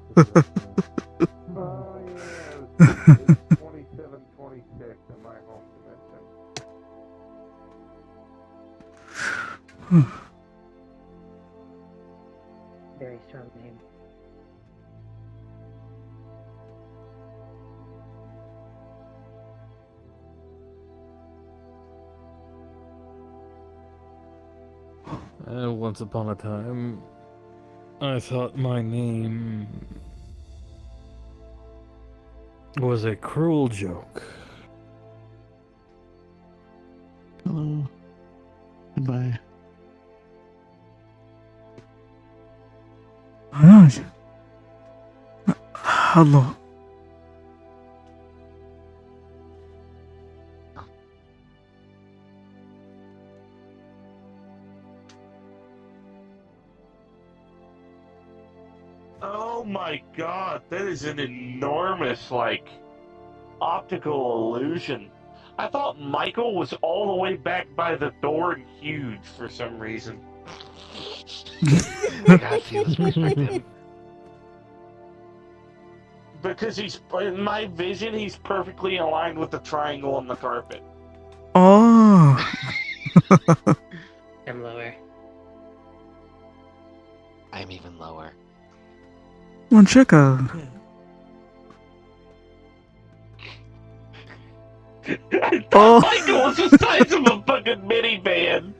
Oh yeah, it's 27, 26 in my home dimension. Very strong name. Once upon a time, I thought my name was a cruel joke. Hello. Goodbye. Hello. Oh my god, that is an enormous, like, optical illusion. I thought Michael was all the way back by the door and huge for some reason. God, see this perspective. Because he's, in my vision, he's perfectly aligned with the triangle on the carpet. Oh. I'm lower. I'm even lower. One checker. I thought Michael was the size of a fucking minivan.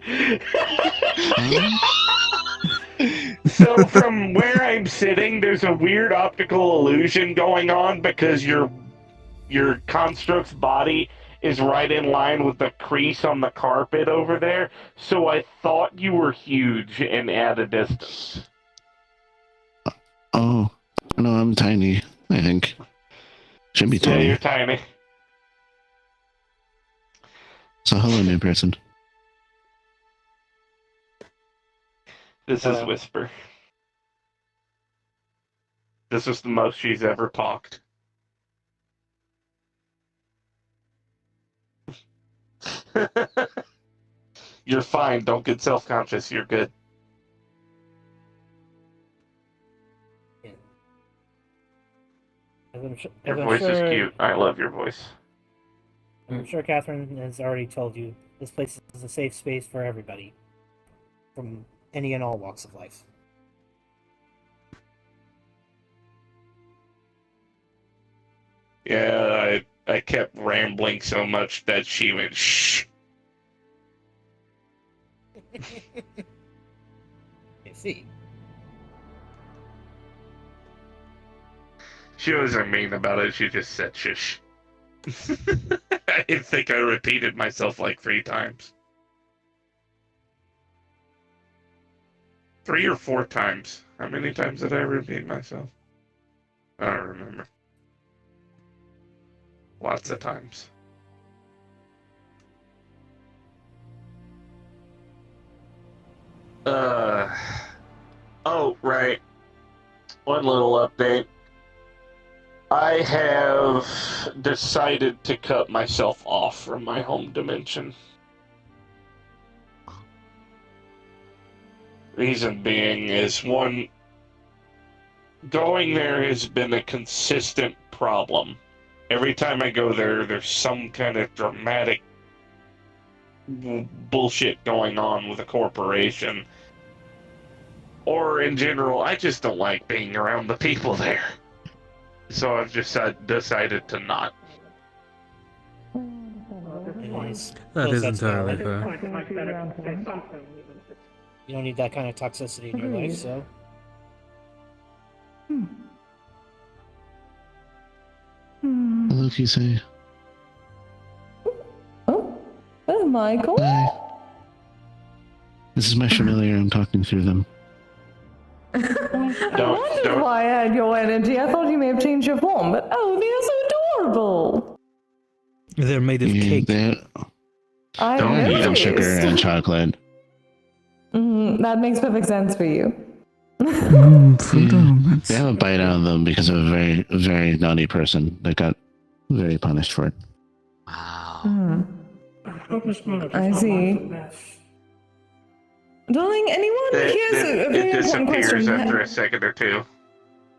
So from where I'm sitting, there's a weird optical illusion going on because your construct's body is right in line with the crease on the carpet over there. So I thought you were huge and at a distance. Oh, no, I'm tiny, I think. Should be Yeah, tiny. you're tiny. So hello, new person. This is Whisper. This is the most she's ever talked. You're fine. Don't get self-conscious. You're good. Your voice is cute. I love your voice. I'm sure Catherine has already told you this place is a safe space for everybody, from any and all walks of life. Yeah, I kept rambling so much that she went shh. I see. She wasn't mean about it. She just said shush. I think I repeated myself like 3 times. 3 or 4 times. How many times did I repeat myself? I don't remember. Lots of times. Oh, right. One little update. I have decided to cut myself off from my home dimension. Reason being is one, going there has been a consistent problem. Every time I go there, there's some kind of dramatic bullshit going on with a corporation. Or in general, I just don't like being around the people there. So I've just decided to not. Anyways, That is that's entirely valid. fair. Point, it might be better to say something, even if it's You don't need that kind of toxicity in your life, so. Hello, Kisei. Oh, Michael. Hi. This is my familiar. I'm talking through them. I wondered why I had your energy. I thought you may have changed your form, but oh, they're so adorable. They're made of cake. I Don't eat them sugar noticed. and chocolate. That makes perfect sense for you. Food elements. They have a bite out of them because of a very, very naughty person that got very punished for it. Wow. I hope Miss Miller does I not see. want to mess. Darling, anyone? Here's a very It important disappears question. after a second or two.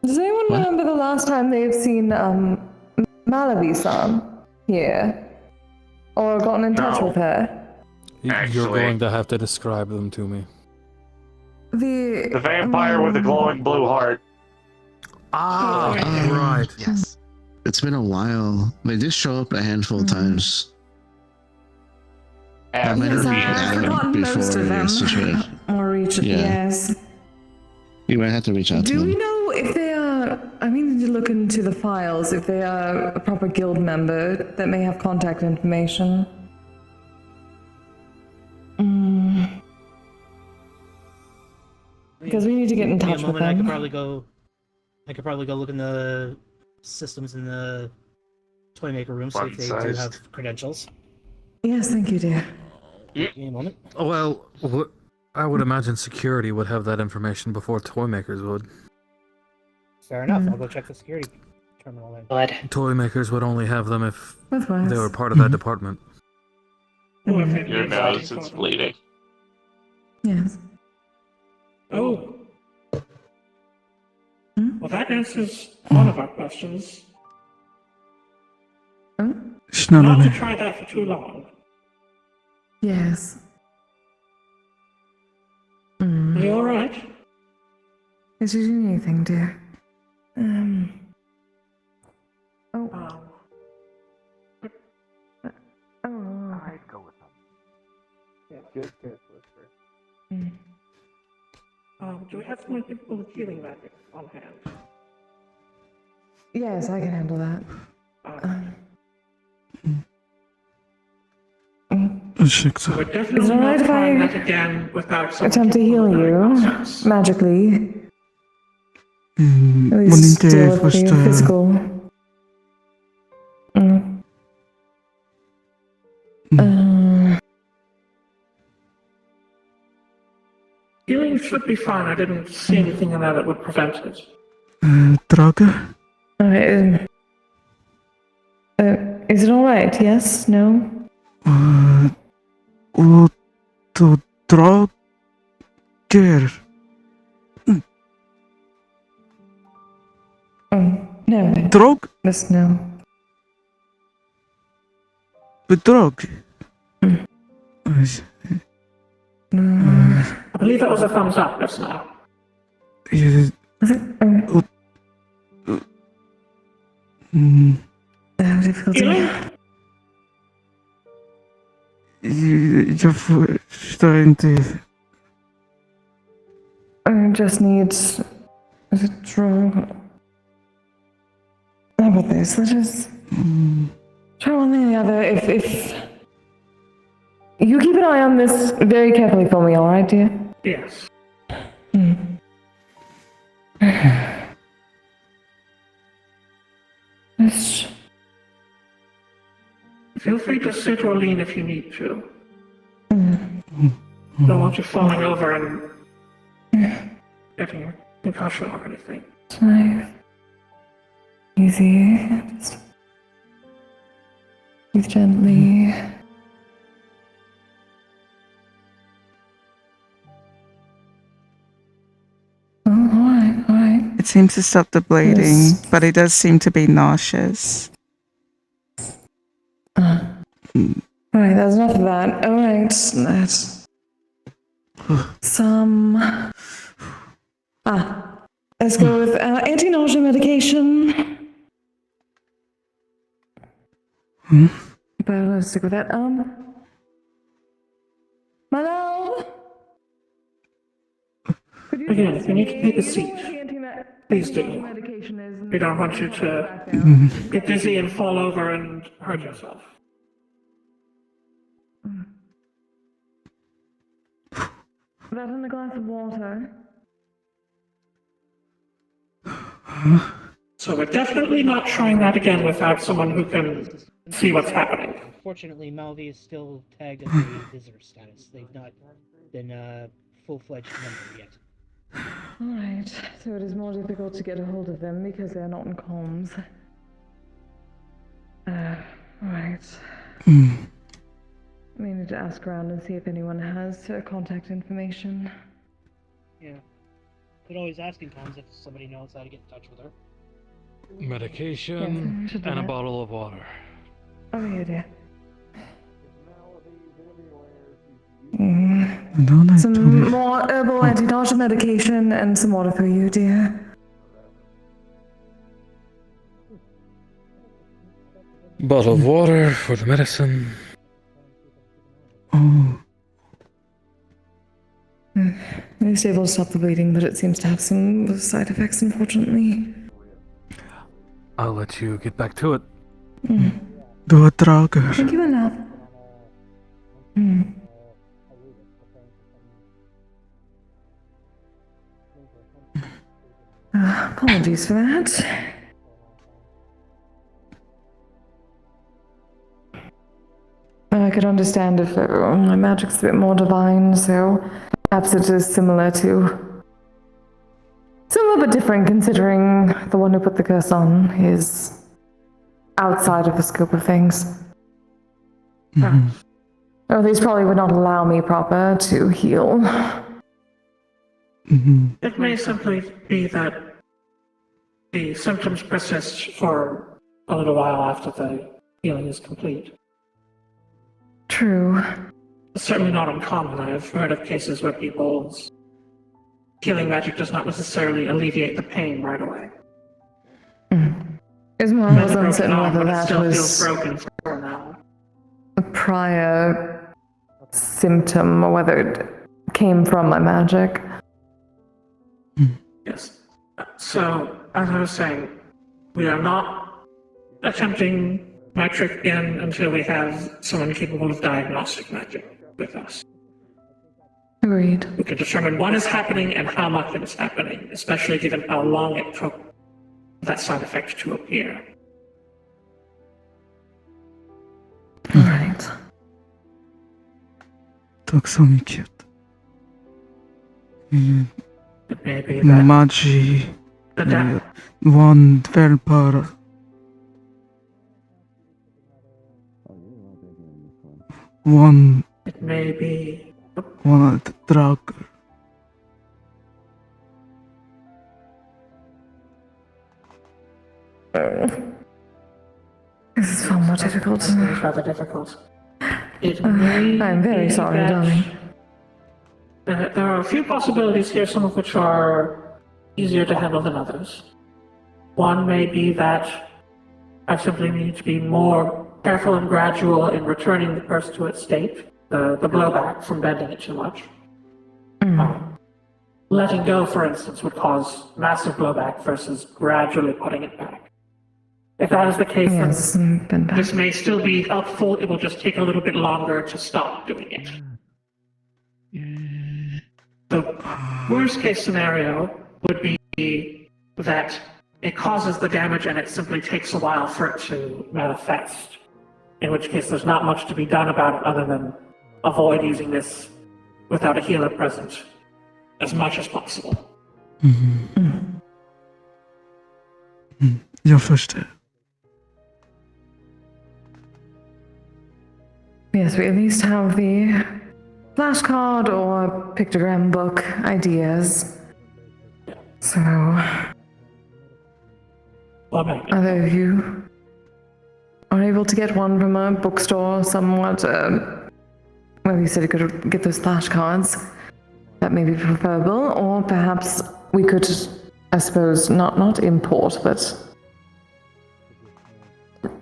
Does anyone What? remember the last time they've seen Malavi-san here? Or gotten in touch No. with her? You're Actually- going to have to describe them to me. The vampire with the glowing blue heart. Ah, Um, right. Yes. It's been a while. They did show up a handful of times. That might Yes, have been I've Adam forgotten most before of them. the situation. Or reach Yeah. yes. You might have to reach out to Do we them. know if they are, I mean to look into the files, if they are a proper guild member that may have contact information? Because we need to get in Give me touch a with moment, I them. could probably go look in the systems in the toy maker room, see if they do Fun-sized. have credentials. Yes, thank you, dear. Give me a moment. Well, I would imagine security would have that information before toy makers would. Fair enough, I'll go check the security terminal then. Blood. Toy makers would only have them if With Wes. they were part of that department. Or if it Your means nose something is for them. bleeding. Yes. Oh. Hmm? Well, that answers one of our questions. Oh? Not to try that for too long. Yes. Are you alright? Did you do anything, dear? Oh. Oh. I'd go with them. Yeah, good whisper. Do we have someone capable of healing magic on hand? Yes, I can handle that. We're definitely Is it alright not if trying I that again without some attempt to heal you diagnosis. magically? At Wanting least to deal with first, the physical. Healing should be fine. I didn't see anything in there that would prevent it. Draga? Okay. Is it alright? Yes? No? To Drager. No. Drog? Just no. Bedrog? I believe that was a thumbs up just now. Healing? Jag förstår inte. I just need. Is it true? How about this? Let's just try one thing or the other. If you keep an eye on this very carefully for me, all right, dear? Yes. Yes. Feel free to sit or lean if you need to. Don't want you falling over and getting a concussion or anything. It's nice. Easy. Just breathe gently. Oh, alright. It seems to stop the bleeding, Yes. but he does seem to be nauseous. Alright, there's enough of that. Alright, let's... Let's go with anti-nausea medication. But let's stick with that. Manal? Again, if you need to take a seat, please do. We don't want you to get dizzy and fall over and hurt yourself. That in a glass of water. So we're definitely not trying that again without someone who can see what's happening. Unfortunately, Malvi is still tagged as a visitor status. They've not been a full-fledged member yet. Alright, so it is more difficult to get a hold of them because they're not in comms. Alright. We need to ask around and see if anyone has contact information. Yeah. Could always ask in comms if somebody knows how to get in touch with her. Medication Yes, we should do and a that. bottle of water. Oh, yeah, dear. Some more herbal anti-nausea medication and some water for you, dear. Bottle of water for the medicine. Oh, It's able to stop the bleeding, but it seems to have some side effects, unfortunately. I'll let you get back to it. do a drugger. Thank you enough. Apologies for that. I could understand if my magic's a bit more divine, so perhaps it is similar but different, considering the one who put the curse on is outside of the scope of things. Or at least probably would not allow me proper to heal. It may simply be that the symptoms persist for a little while after the healing is complete. True. It's certainly not uncommon. I've heard of cases where people's healing magic does not necessarily alleviate the pain right away. Is more I was uncertain whether but it that still feels was broken for an hour. a prior symptom or whether it came from my magic. Yes. So, as I was saying, we are not attempting magic again until we have someone capable of diagnostic magic with us. Agreed. We can determine what is happening and how much it is happening, especially given how long it took for that side effect to appear. Alright. Tak so mi cute. It may be that Magi. the da- One developer. One it may be drugger. This is far more difficult. It's rather difficult. It may I'm very be sorry, that- darling. There are a few possibilities here, some of which are easier to handle than others. One may be that I simply need to be more careful and gradual in returning the purse to its state, the blowback from bending it too much. Letting go, for instance, would cause massive blowback versus gradually putting it back. If that is the case, Yes, then been back. this may still be helpful. It will just take a little bit longer to stop doing it. The worst case scenario would be that it causes the damage and it simply takes a while for it to manifest. In which case there's not much to be done about it other than avoid using this without a healer present as much as possible. Jag förstår. Yes, we at least have the flashcard or pictogram book ideas. So, either of you are able to get one from a bookstore somewhat, well, you said you could get those flashcards. That may be preferable, or perhaps we could, I suppose, not import, but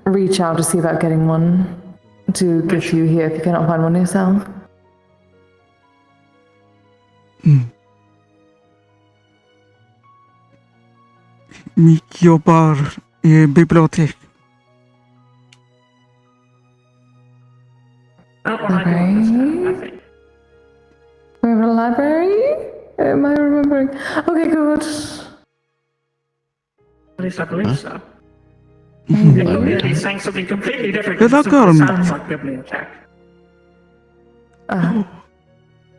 reach out to see about getting one to give you here if you cannot find one yourself. Mick jobbar i bibliotek. Okay. We have a library? Am I remembering? Okay, good. At least I believe so. It could be saying something completely different. It sounds like bibliotech.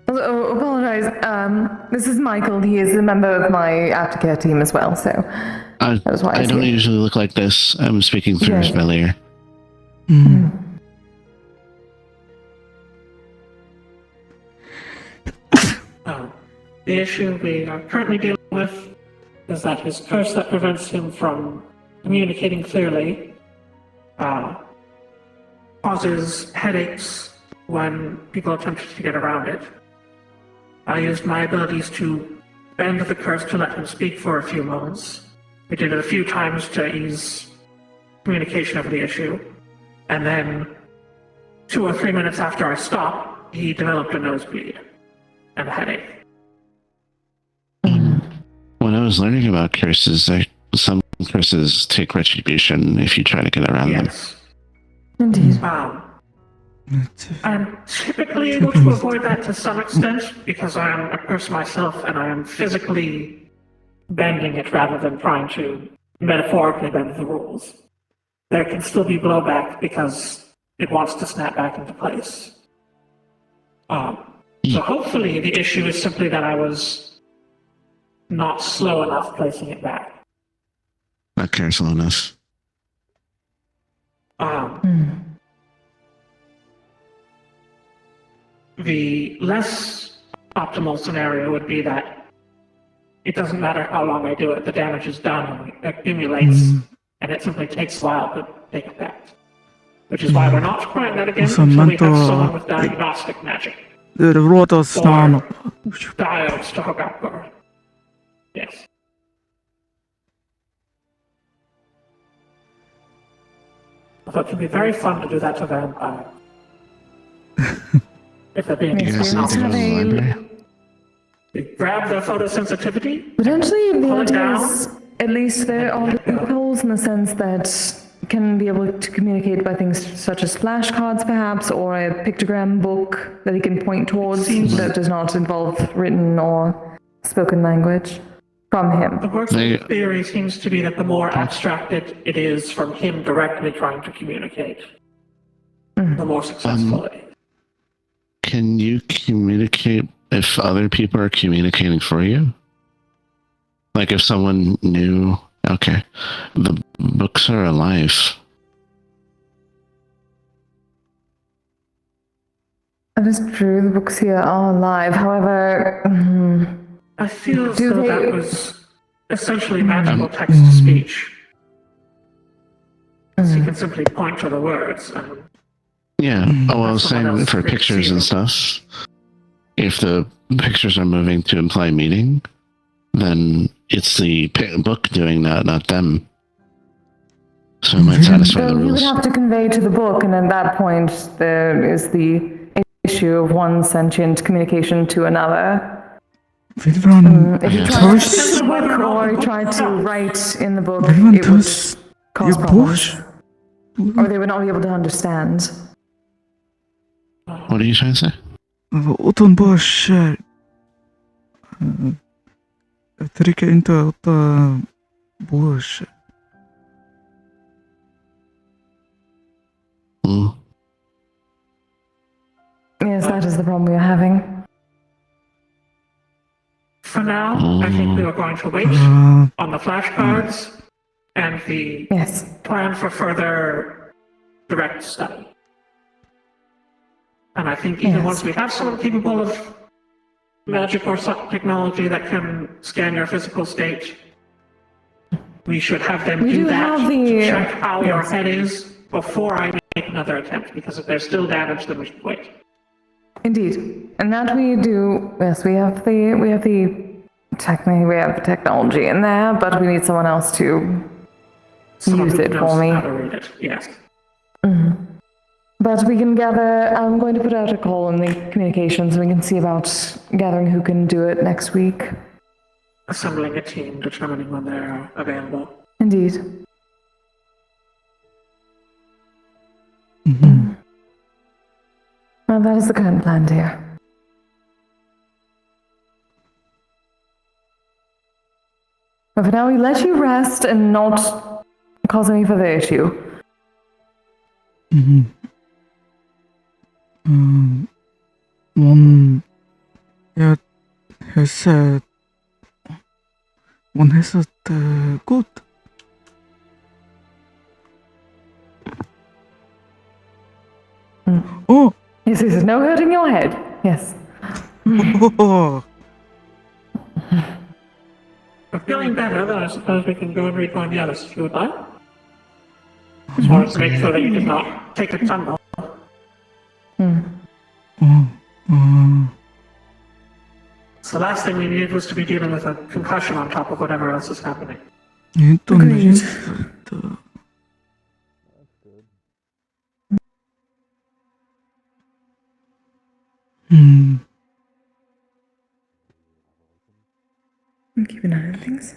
Apologize. This is Michael. He is a member of my aftercare team as well, so that's why I don't usually look like this. I'm speaking through familiar. The issue we are currently dealing with is that his curse that prevents him from communicating clearly causes headaches when people attempt to get around it. I used my abilities to bend the curse to let him speak for a few moments. We did it a few times to ease communication of the issue, and then 2 or 3 minutes after I stopped, he developed a nosebleed and a headache. When I was learning about curses, some curses take retribution if you try to get around them. Indeed. I'm typically able to avoid that to some extent because I am a curse myself and I am physically bending it rather than trying to metaphorically bend the rules. There can still be blowback because it wants to snap back into place. So hopefully the issue is simply that I was not slow enough placing it back. Not careful enough. The less optimal scenario would be that it doesn't matter how long I do it, the damage is done and it accumulates, and it simply takes a while to take effect. Which is why we're not trying that again until we have someone with diagnostic magic. Det råder snarare. Diodes to hook up for. Yes. I thought it would be very fun to do that to vampires. If they're being grab their photosensitivity. Potentially, the idea is at least there are loopholes in the sense that can be able to communicate by things such as flashcards, perhaps, or a pictogram book that he can point towards that does not involve written or spoken language from him. The working theory seems to be that the more abstracted it is from him directly trying to communicate, the more successful it is. Can you communicate if other people are communicating for you? Like if someone knew, okay, the books are alive. That is true, the books here are alive. However, I feel as though that was essentially magical text-to-speech. You can simply point to the words. Yeah, oh, I was saying for pictures and stuff, if the pictures are moving to imply meaning, then it's the book doing that, not them. So it might satisfy the you would rules. have to convey to the book, and at that point, there is the issue of one sentient communication to another. If you tried to book or you tried to write in the book, it would cause problems. Or they would not be able to understand. What are you trying to say? Och de bara kör. Trycka inte åt Bush. Yes, that is the problem we are having. For now, I think we are going to wait on the flashcards and the plan for further direct study. And I think even once we have someone capable of magic or some technology that can scan your physical state, we should have them do that to check how your head is before I make another attempt, because if there's still damage, then we should wait. Indeed. And that we do, yes, technically we have the technology in there, but we need someone else to use it for me. How to read it. Yes. But we can gather, I'm going to put out a call in the communications and we can see about gathering who can do it next week. Assembling a team, determining when they're available. Indeed. Well, that is the current plan, dear. But for now, we let you rest and not cause any further issue. One has said good. Oh! Yes, this is no hurting your head. Yes. Oh! I'm feeling better, then I suppose we can go and read one of the others if you would like. Just wanted to make sure that you did not take a tumble. So the last thing we needed was to be dealing with a concussion on top of whatever else is happening. Agreed. Keep an eye on things.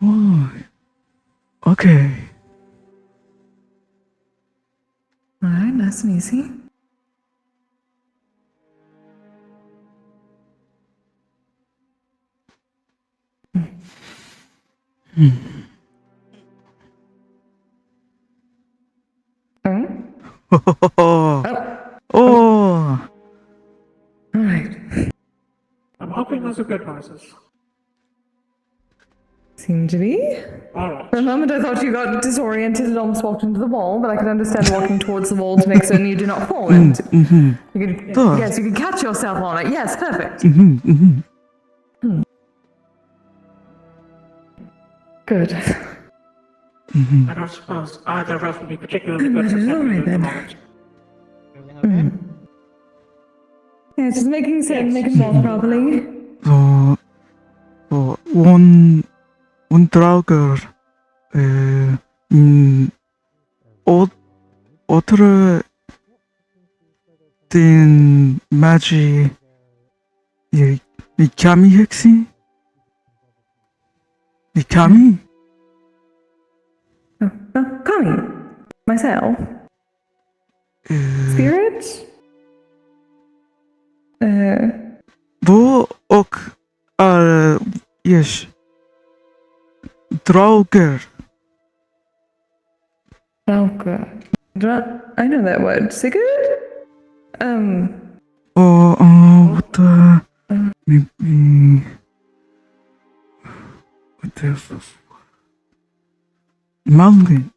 Oh, okay. Alright, nice and easy. Oh! Alright. I'm hoping those are good noises. Seem to be. Alright. For a moment I thought you got disoriented and almost walked into the wall, but I could understand walking towards the wall to make certain you do not fall into. You could, yes, you could catch yourself on it. Yes, perfect. Good. I don't suppose either of us would be particularly good for Alright then. Yeah, just making sense, making walk properly. One drager other din magi Kami hexi? Kami? Kami. Myself. Spirit? Bo och yes. Drauger. Drauger. I know that word. Sigurd? What maybe what the Malvin.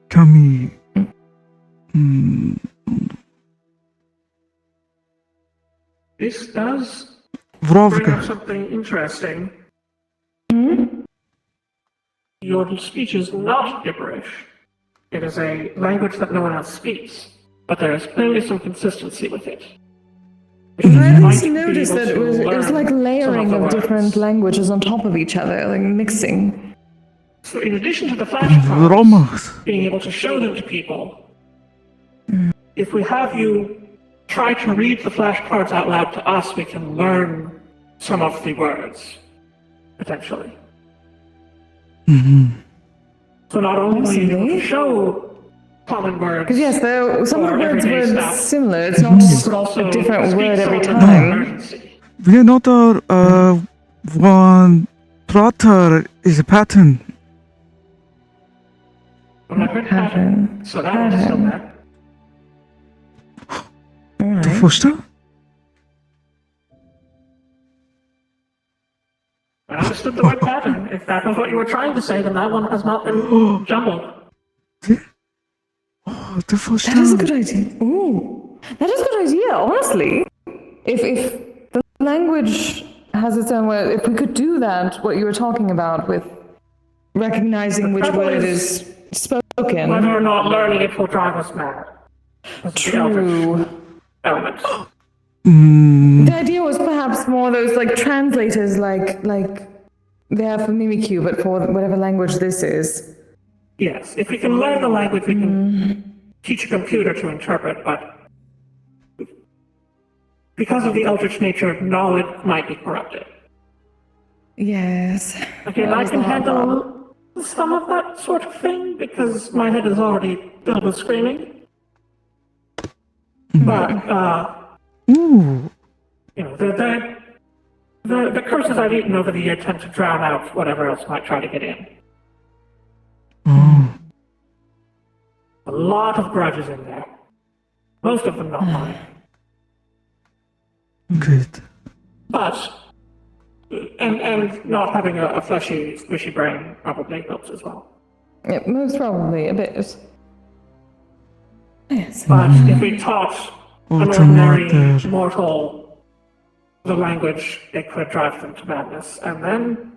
Kami. This does bring up something interesting. Your speech is not gibberish. It is a language that no one else speaks, but there is clearly some consistency with it. I just noticed that it was like layering of different languages on top of each other, like mixing. So in addition to the flashcards, being able to show them to people, if we have you try to read the flashcards out loud to us, we can learn some of the words, potentially. So not only will you be able to Possibly. show common words, Because yes, some of the or words everyday were stuff, similar. It's not you could also a different speak word every someone with an time. emergency. We know that one plotter is a pattern. When I heard Pattern. so that one's still there. The Alright. foster? I understood the word pattern. If that was what you were trying to say, then that one has not been jumbled. Oh, the foster. That is a good idea. Ooh. That is a good idea, honestly. If the language has its own word, if we could do that, what you were talking about with recognizing which word is spoken. Whether or not learning it will drive us mad. True. Element. The idea was perhaps more those like translators like they have for Mimikyu, but for whatever language this is. Yes, if we can learn the language, we can teach a computer to interpret, but because of the eldritch nature, knowledge might be corrupted. Yes. Again, I can handle some of that sort of thing, because my head is already filled with screaming. But, Ooh. you know, the curses I've eaten over the year tend to drown out whatever else might try to get in. Oh. A lot of grudges in there. Most of them not mine. Good. But, and not having a fleshy, squishy brain probably helps as well. Yeah, most probably a bit. Yes. But if we taught an ordinary mortal the language, it could drive them to madness, and then...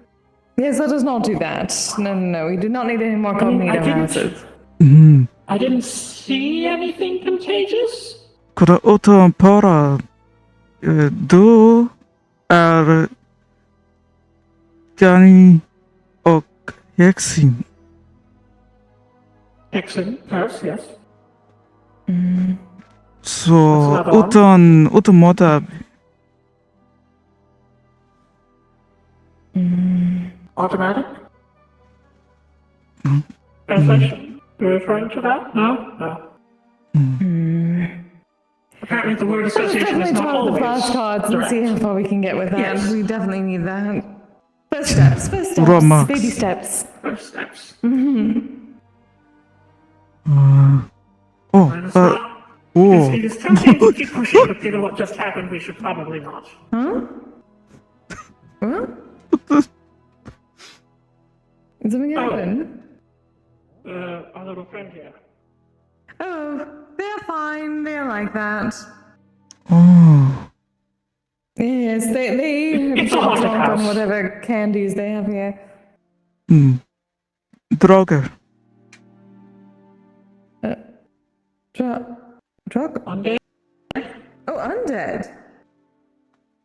Yes, let us not do that. No, we do not need any more cognitive answers. I didn't see anything contagious. Kura oto para do are Johnny och Hexing. Hexing, curse, yes. So utan moda. Automatic? Translation? You're referring to that? No? Apparently the word Let's association is definitely not try with the always flashcards and see how far we can get with that. Yes. We definitely need that. First steps, Romax. baby steps. First steps. It is tempting to keep pushing, but given what just happened, we should probably not. Huh? Did something happen? Our little friend here. Oh, they're fine. They're like that. Oh. Yes, they It's a haunted drunk on house. whatever candies they have here. Droger. Drug? Undead? Oh, undead.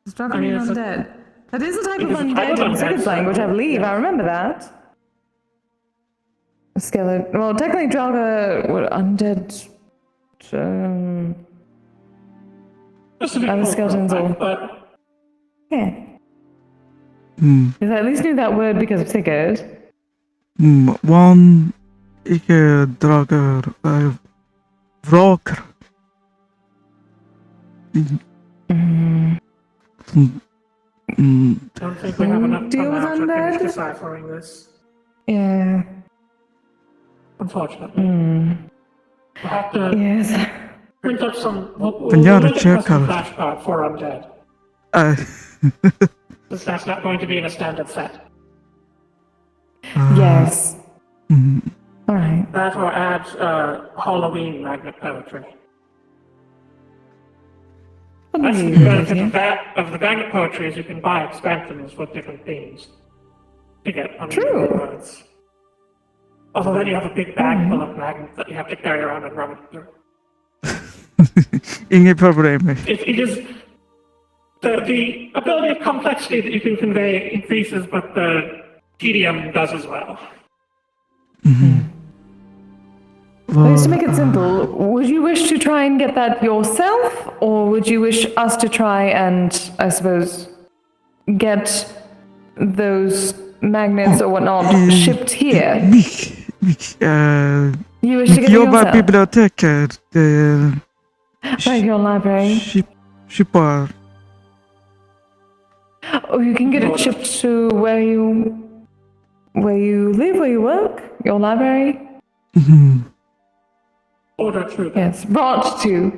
It's drug I mean, and it's undead. That is a type of It is a type undead of in undead, Second's so- language, I believe. I remember that. A skeleton. Well, technically, Draga were undead. Just a bit Other more skeletons profile, or- but Yeah. Because I at least knew that word because of Sigurd. One ikke drager vraker. don't think we have enough Deal time with now to finish undead? deciphering this, Yeah. unfortunately. We'll have to Yes. print up some... We'll Yeah, make the a check custom card. flashcard for undead, because that's not going to be in a standard set. Yes. All right. That or add Halloween magnet poetry. That's the benefit of that, of the magnet poetry, is you can buy expansions with different themes to get unusual words. Although then you have a big bag full of magnets that you have to carry around and run it through. Inget problem. It is... The ability of complexity that you can convey increases, but the tedium does as well. Just to make it simple, would you wish to try and get that yourself, or would you wish us to try and, I suppose, get those magnets or whatnot shipped here? You wish to get it Jobbar yourself? biblioteket. Like your library? Shippar. Oh, you can get it shipped to where you live, where you work, your library. Order through that. Yes, brought to.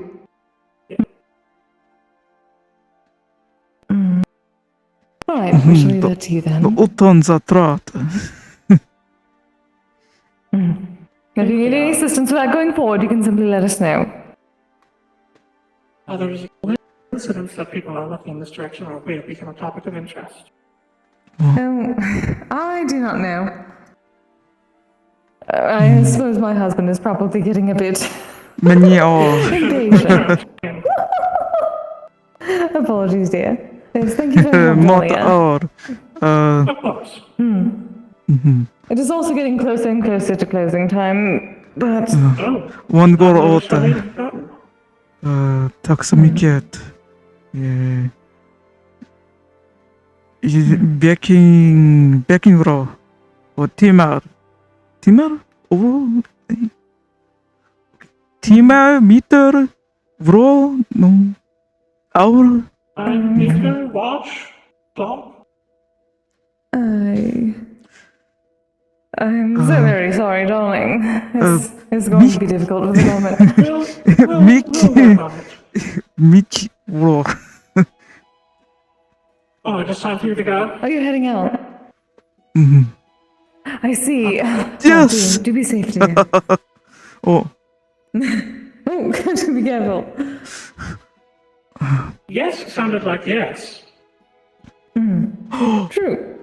All right, we shall leave that to you then. Utan zatrat. If you need any assistance with that going forward, you can simply let us know. There's incidents that people are looking in this direction or may have become a topic of interest. I do not know. I suppose my husband is probably getting a bit impatient. Apologies, dear. Yes, thank you very much, Dahlia. Of course. It is also getting closer and closer to closing time, but... One går åt tack så mycket. Bäcking bra. Och timmar. Timmar, meter, bra, no. Hour. Meter, watch, clock. I'm so very sorry, darling. It's going to be difficult for the moment. Mick, bro. Oh, it's time for you to go? Are you heading out? I see. Yes! Oh, do be safe, dear. Oh. Oh, be careful. Yes sounded like yes. True.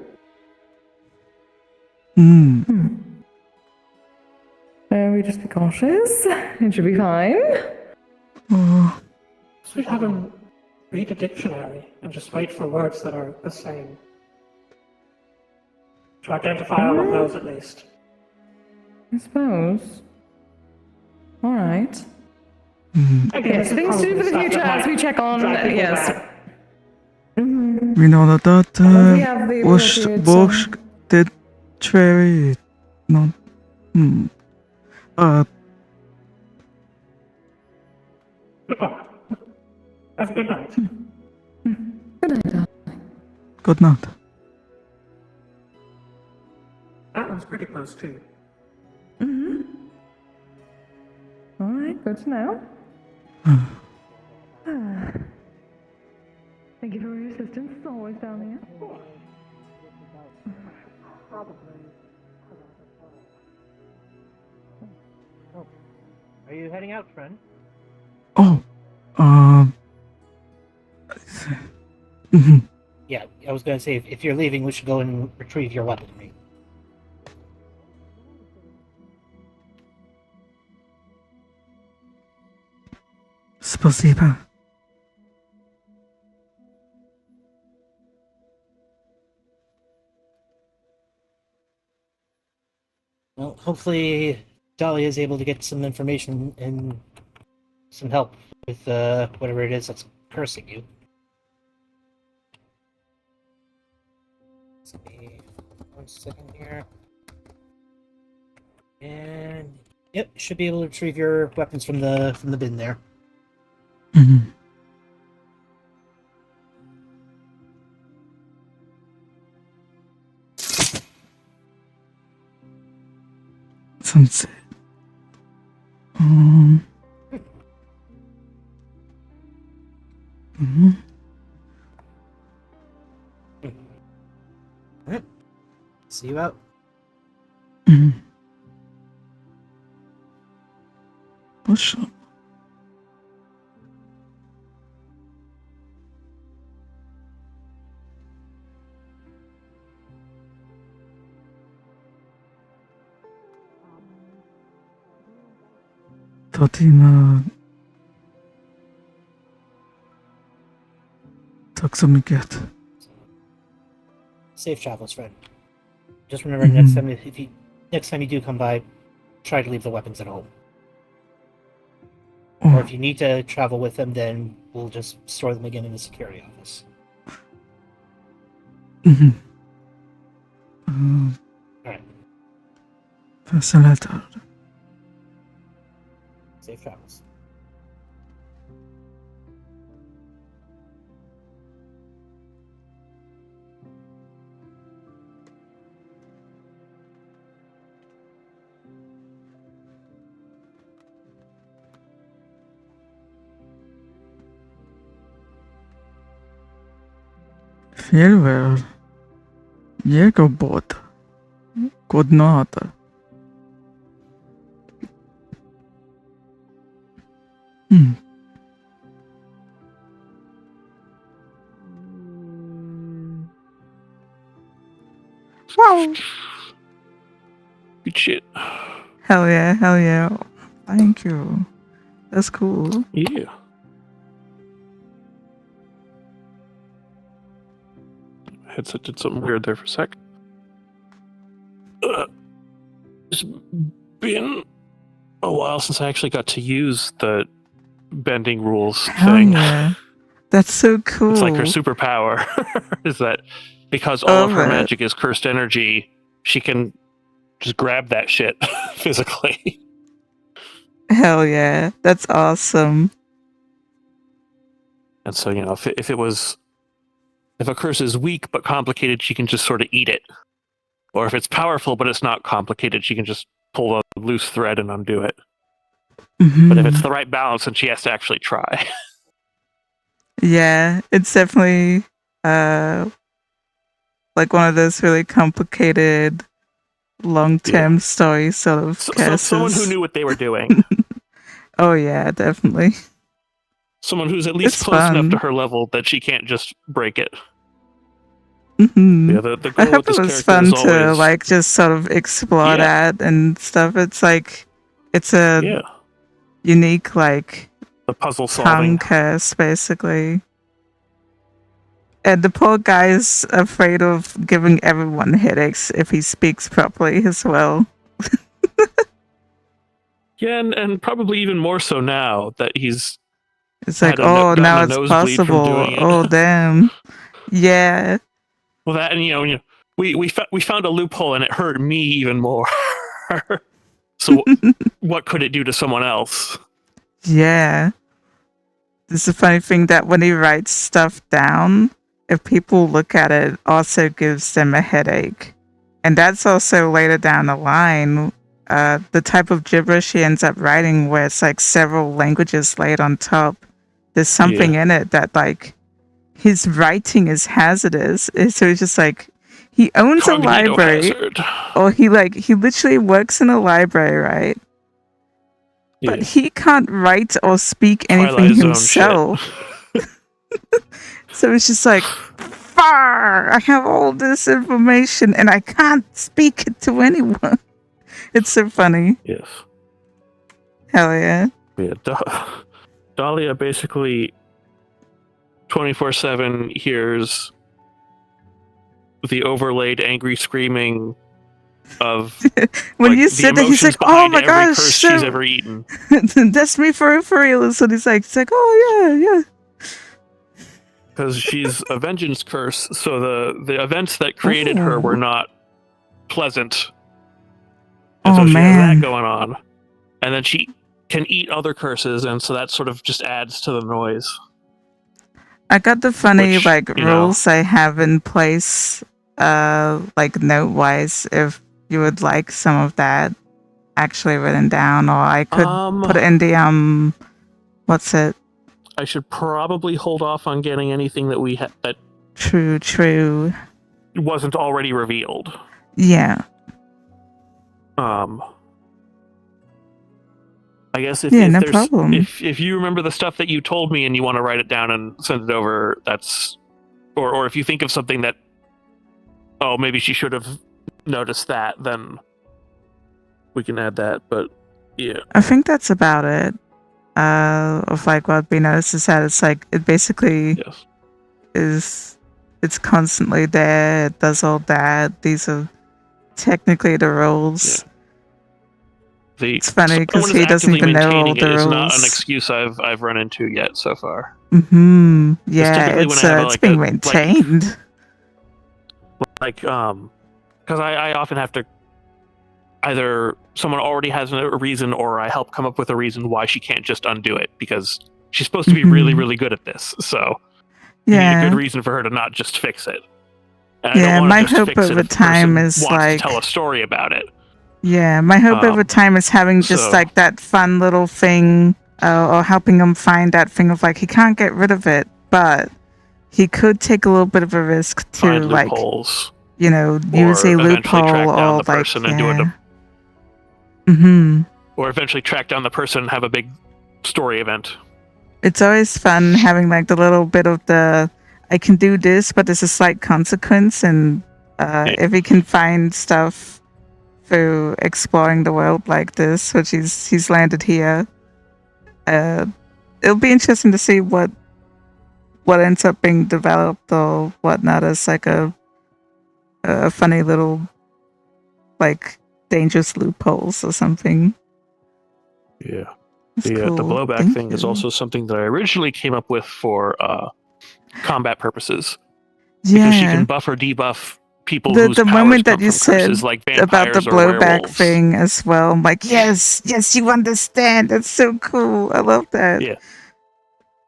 We just be cautious. It should be fine. So we have him read a dictionary and just wait for words that are the same. To identify all of those at least. I suppose. Alright. Yes, things to do for the future as we check on. Yes. We know that Bosch did trade. No. Goodbye. Have a good night. Good night, darling. Good night. That one's pretty close too. Alright, good to know. Thank you for your assistance, as always, down here. Are you heading out, friend? Yeah, I was gonna say, if you're leaving, we should go and retrieve your weaponry. Спасибо. Well, hopefully Dahlia is able to get some information and some help with whatever it is that's cursing you. Let's see, 1 second here. And yep, should be able to retrieve your weapons from the bin there. Sunset. Alright. See you out. What's up? Tatima. Tack så mycket. Safe travels, friend. Just remember next time you do come by, try to leave the weapons at home. Or if you need to travel with them, then we'll just store them again in the security office. Alright. There's a letter. Safe travels. Farewell. Jägerbot. Good night. Wow. Good shit. Hell yeah, hell yeah. Thank you. That's cool. Yeah. Headset did something weird there for a sec. It's been a while since I actually got to use the bending rules Hell thing. yeah. That's so cool. It's like her superpower is that because all of her it. magic is cursed energy, she can just grab that shit physically. Hell yeah. That's awesome. And so, you know, if a curse is weak but complicated, she can just sort of eat it. Or if it's powerful but it's not complicated, she can just pull a loose thread and undo it. Mm-hmm. But if it's the right balance, then she has to actually try. Yeah, it's definitely like one of those really complicated long-term story sort of curses. Someone who knew what they were doing. Oh yeah, definitely. Someone who's at least It's close fun. enough to her level that she can't just break it. Mm-hmm. Yeah, the goal I hope with it this was character fun is to always, like just sort of explore that and stuff. It's like it's a unique like the puzzle tongue solving. curse basically. And the poor guy's afraid of giving everyone headaches if he speaks properly as well. Yeah, and probably even more so now that he's It's like, gotten now a it's nosebleed from possible. doing it. Oh, damn. Yeah. Well, that, and you know, we found a loophole and it hurt me even more. So what could it do to someone else? Yeah. This is a funny thing that when he writes stuff down, if people look at it, it also gives them a headache. And that's also later down the line, the type of gibberish he ends up writing where it's like several languages laid on top. There's something in it that like his writing is hazardous. So it's just like he owns a library, or he literally works in a library, right? But he can't write or speak anything Twilight Zone himself. So it's just like, far! I have all this information and I can't speak it to anyone. It's so funny. Yes. Hell yeah. Yeah. Dahlia basically 24/7 hears the overlaid angry screaming of when like, you said that, he's like, "Oh my gosh, curse so... she's ever eaten." That's me for real." So he's like, "Oh yeah." Because she's a vengeance curse, so the events that created her were not pleasant. And so she has that going on. And then she can eat other curses, and so that sort of just adds to the noise. I got the funny rules I have in place, like note-wise, if you would like some of that actually written down, or I could put it in the what's it? I should probably hold off on getting anything that we that True. wasn't already revealed. Yeah. I guess if you remember the stuff that you told me and you want to write it down and send it over, that's or if you think of something that maybe she should have noticed that, then we can add that. But yeah, I think that's about it. Of like what we noticed is that it's like it basically it's constantly there. It does all that. These are technically the rules. Yeah. It's funny because he doesn't even know all the rules. It's not an excuse I've run into yet so far. Mm-hmm. Yeah, it's being maintained. Because I often have to. either someone already has a reason, or I help come up with a reason why she can't just undo it, because she's supposed to be really, really good at this. So you need a good reason for her to not just fix it. And I don't want my to just hope fix it over if the time person is wants like to tell a story about it. Yeah, my hope over time is having just like that fun little thing, or helping him find that thing of like he can't get rid of it, but he could take a little bit of a risk to Find like, loopholes, use a loophole or like, or eventually track down the person and have a big story event. It's always fun having like the little bit of the I can do this, but there's a slight consequence, and if he can find stuff through exploring the world like this, which he's landed here, it'll be interesting to see what ends up being developed or whatnot as like a funny little like dangerous loopholes or something. Yeah. That's The cool. blowback Thank thing you. is also something that I originally came up with for combat purposes. Yeah. Because she can buff or debuff people the whose the powers moment come that you from said curses like about the vampires or blowback werewolves. thing as well, I'm like, yes, you understand. That's so cool. I love that. Yeah.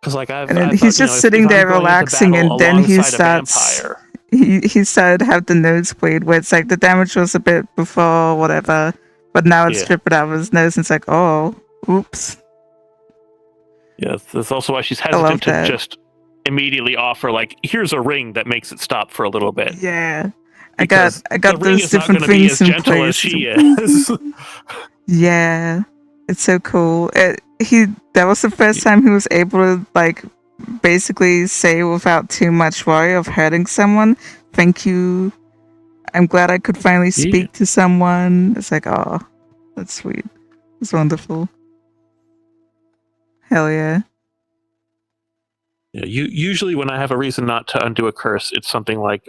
Because like And then he's just sitting there relaxing, and then he starts. He started to have the nosebleed, where it's like the damage was a bit before, whatever, but now it's dripping out of his nose, and it's like, oh, oops. Yeah, that's also why she's hesitant to just immediately offer like, here's a ring that makes it stop for a little bit. Yeah, Because I got the ring those is not different gonna be things as in gentle place. as she is. Yeah, it's so cool. That was the first time he was able to like basically say without too much worry of hurting someone, "Thank you. I'm glad I could finally speak to someone." It's like, oh, that's sweet. It's wonderful. Hell yeah. Yeah, usually when I have a reason not to undo a curse, it's something like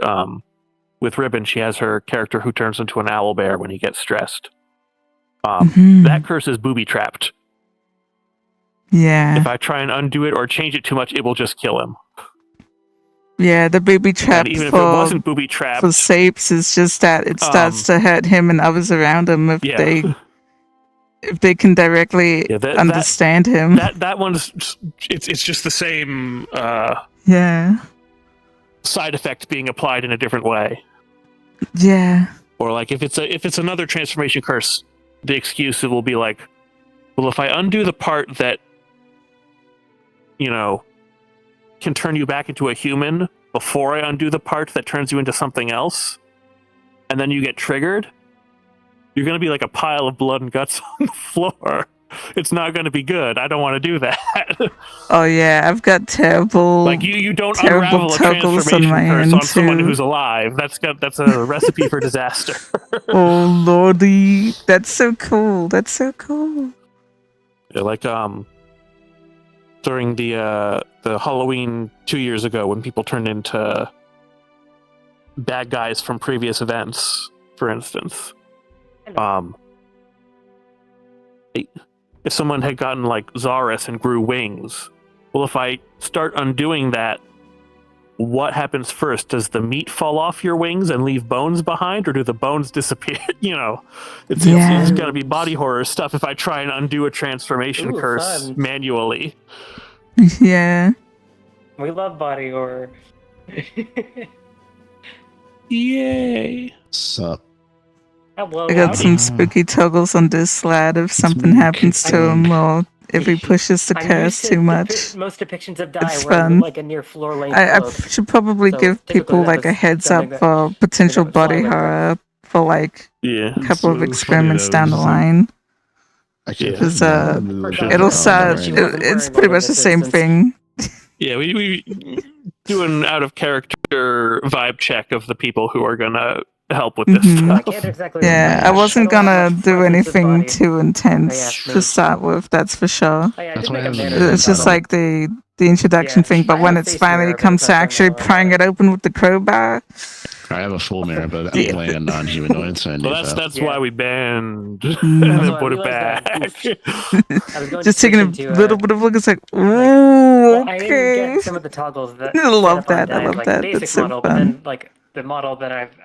with Ribbon, she has her character who turns into an owlbear when he gets stressed. That curse is booby trapped. Yeah. If I try and undo it or change it too much, it will just kill him. Yeah, the booby trap And even if it wasn't booby trapped, for Seip's is just that it starts to hurt him and others around him if they can directly understand him. That one's it's just the same side effect being applied in a different way. Yeah. Or like if it's another transformation curse, the excuse will be like, well, if I undo the part that can turn you back into a human before I undo the part that turns you into something else, and then you get triggered, you're going to be like a pile of blood and guts on the floor. It's not going to be good. I don't want to do that. Oh yeah, I've got terrible. Like you don't unravel a transformation curse on someone who's alive. That's a recipe for disaster. Oh lordy, that's so cool. That's so cool. Yeah, like during the Halloween 2 years ago when people turned into bad guys from previous events, for instance. If someone had gotten like Zaris and grew wings, well, if I start undoing that, what happens first? Does the meat fall off your wings and leave bones behind, or do the bones disappear? It's got to be body horror stuff if I try and undo a transformation curse manually. Yeah. We love body horror. Yay. Sup? Hello, I got some spooky toggles on this lad if something happens to him, or if he pushes the curse too much. Most depictions of die It's wearing fun. like a near floor length I cloak. should probably give people like a heads up for potential body horror for like a couple of experiments down the line. Because it'll start. It's pretty much the same thing. Yeah, we do an out of character vibe check of the people who are gonna help with this stuff. Yeah, I wasn't gonna do anything too intense to start with. That's for sure. It's just like the introduction thing, but when it's finally comes to actually prying it open with the crowbar. I have a full mirror, but I'm playing a non-humanoid, so I need that. That's why we banned and then put it back. Just taking a little bit of look. It's like, ooh, I didn't okay. get some of the toggles that I love set up on that. I Dive, love like that. the basic That's so model, but fun. then like the model that I've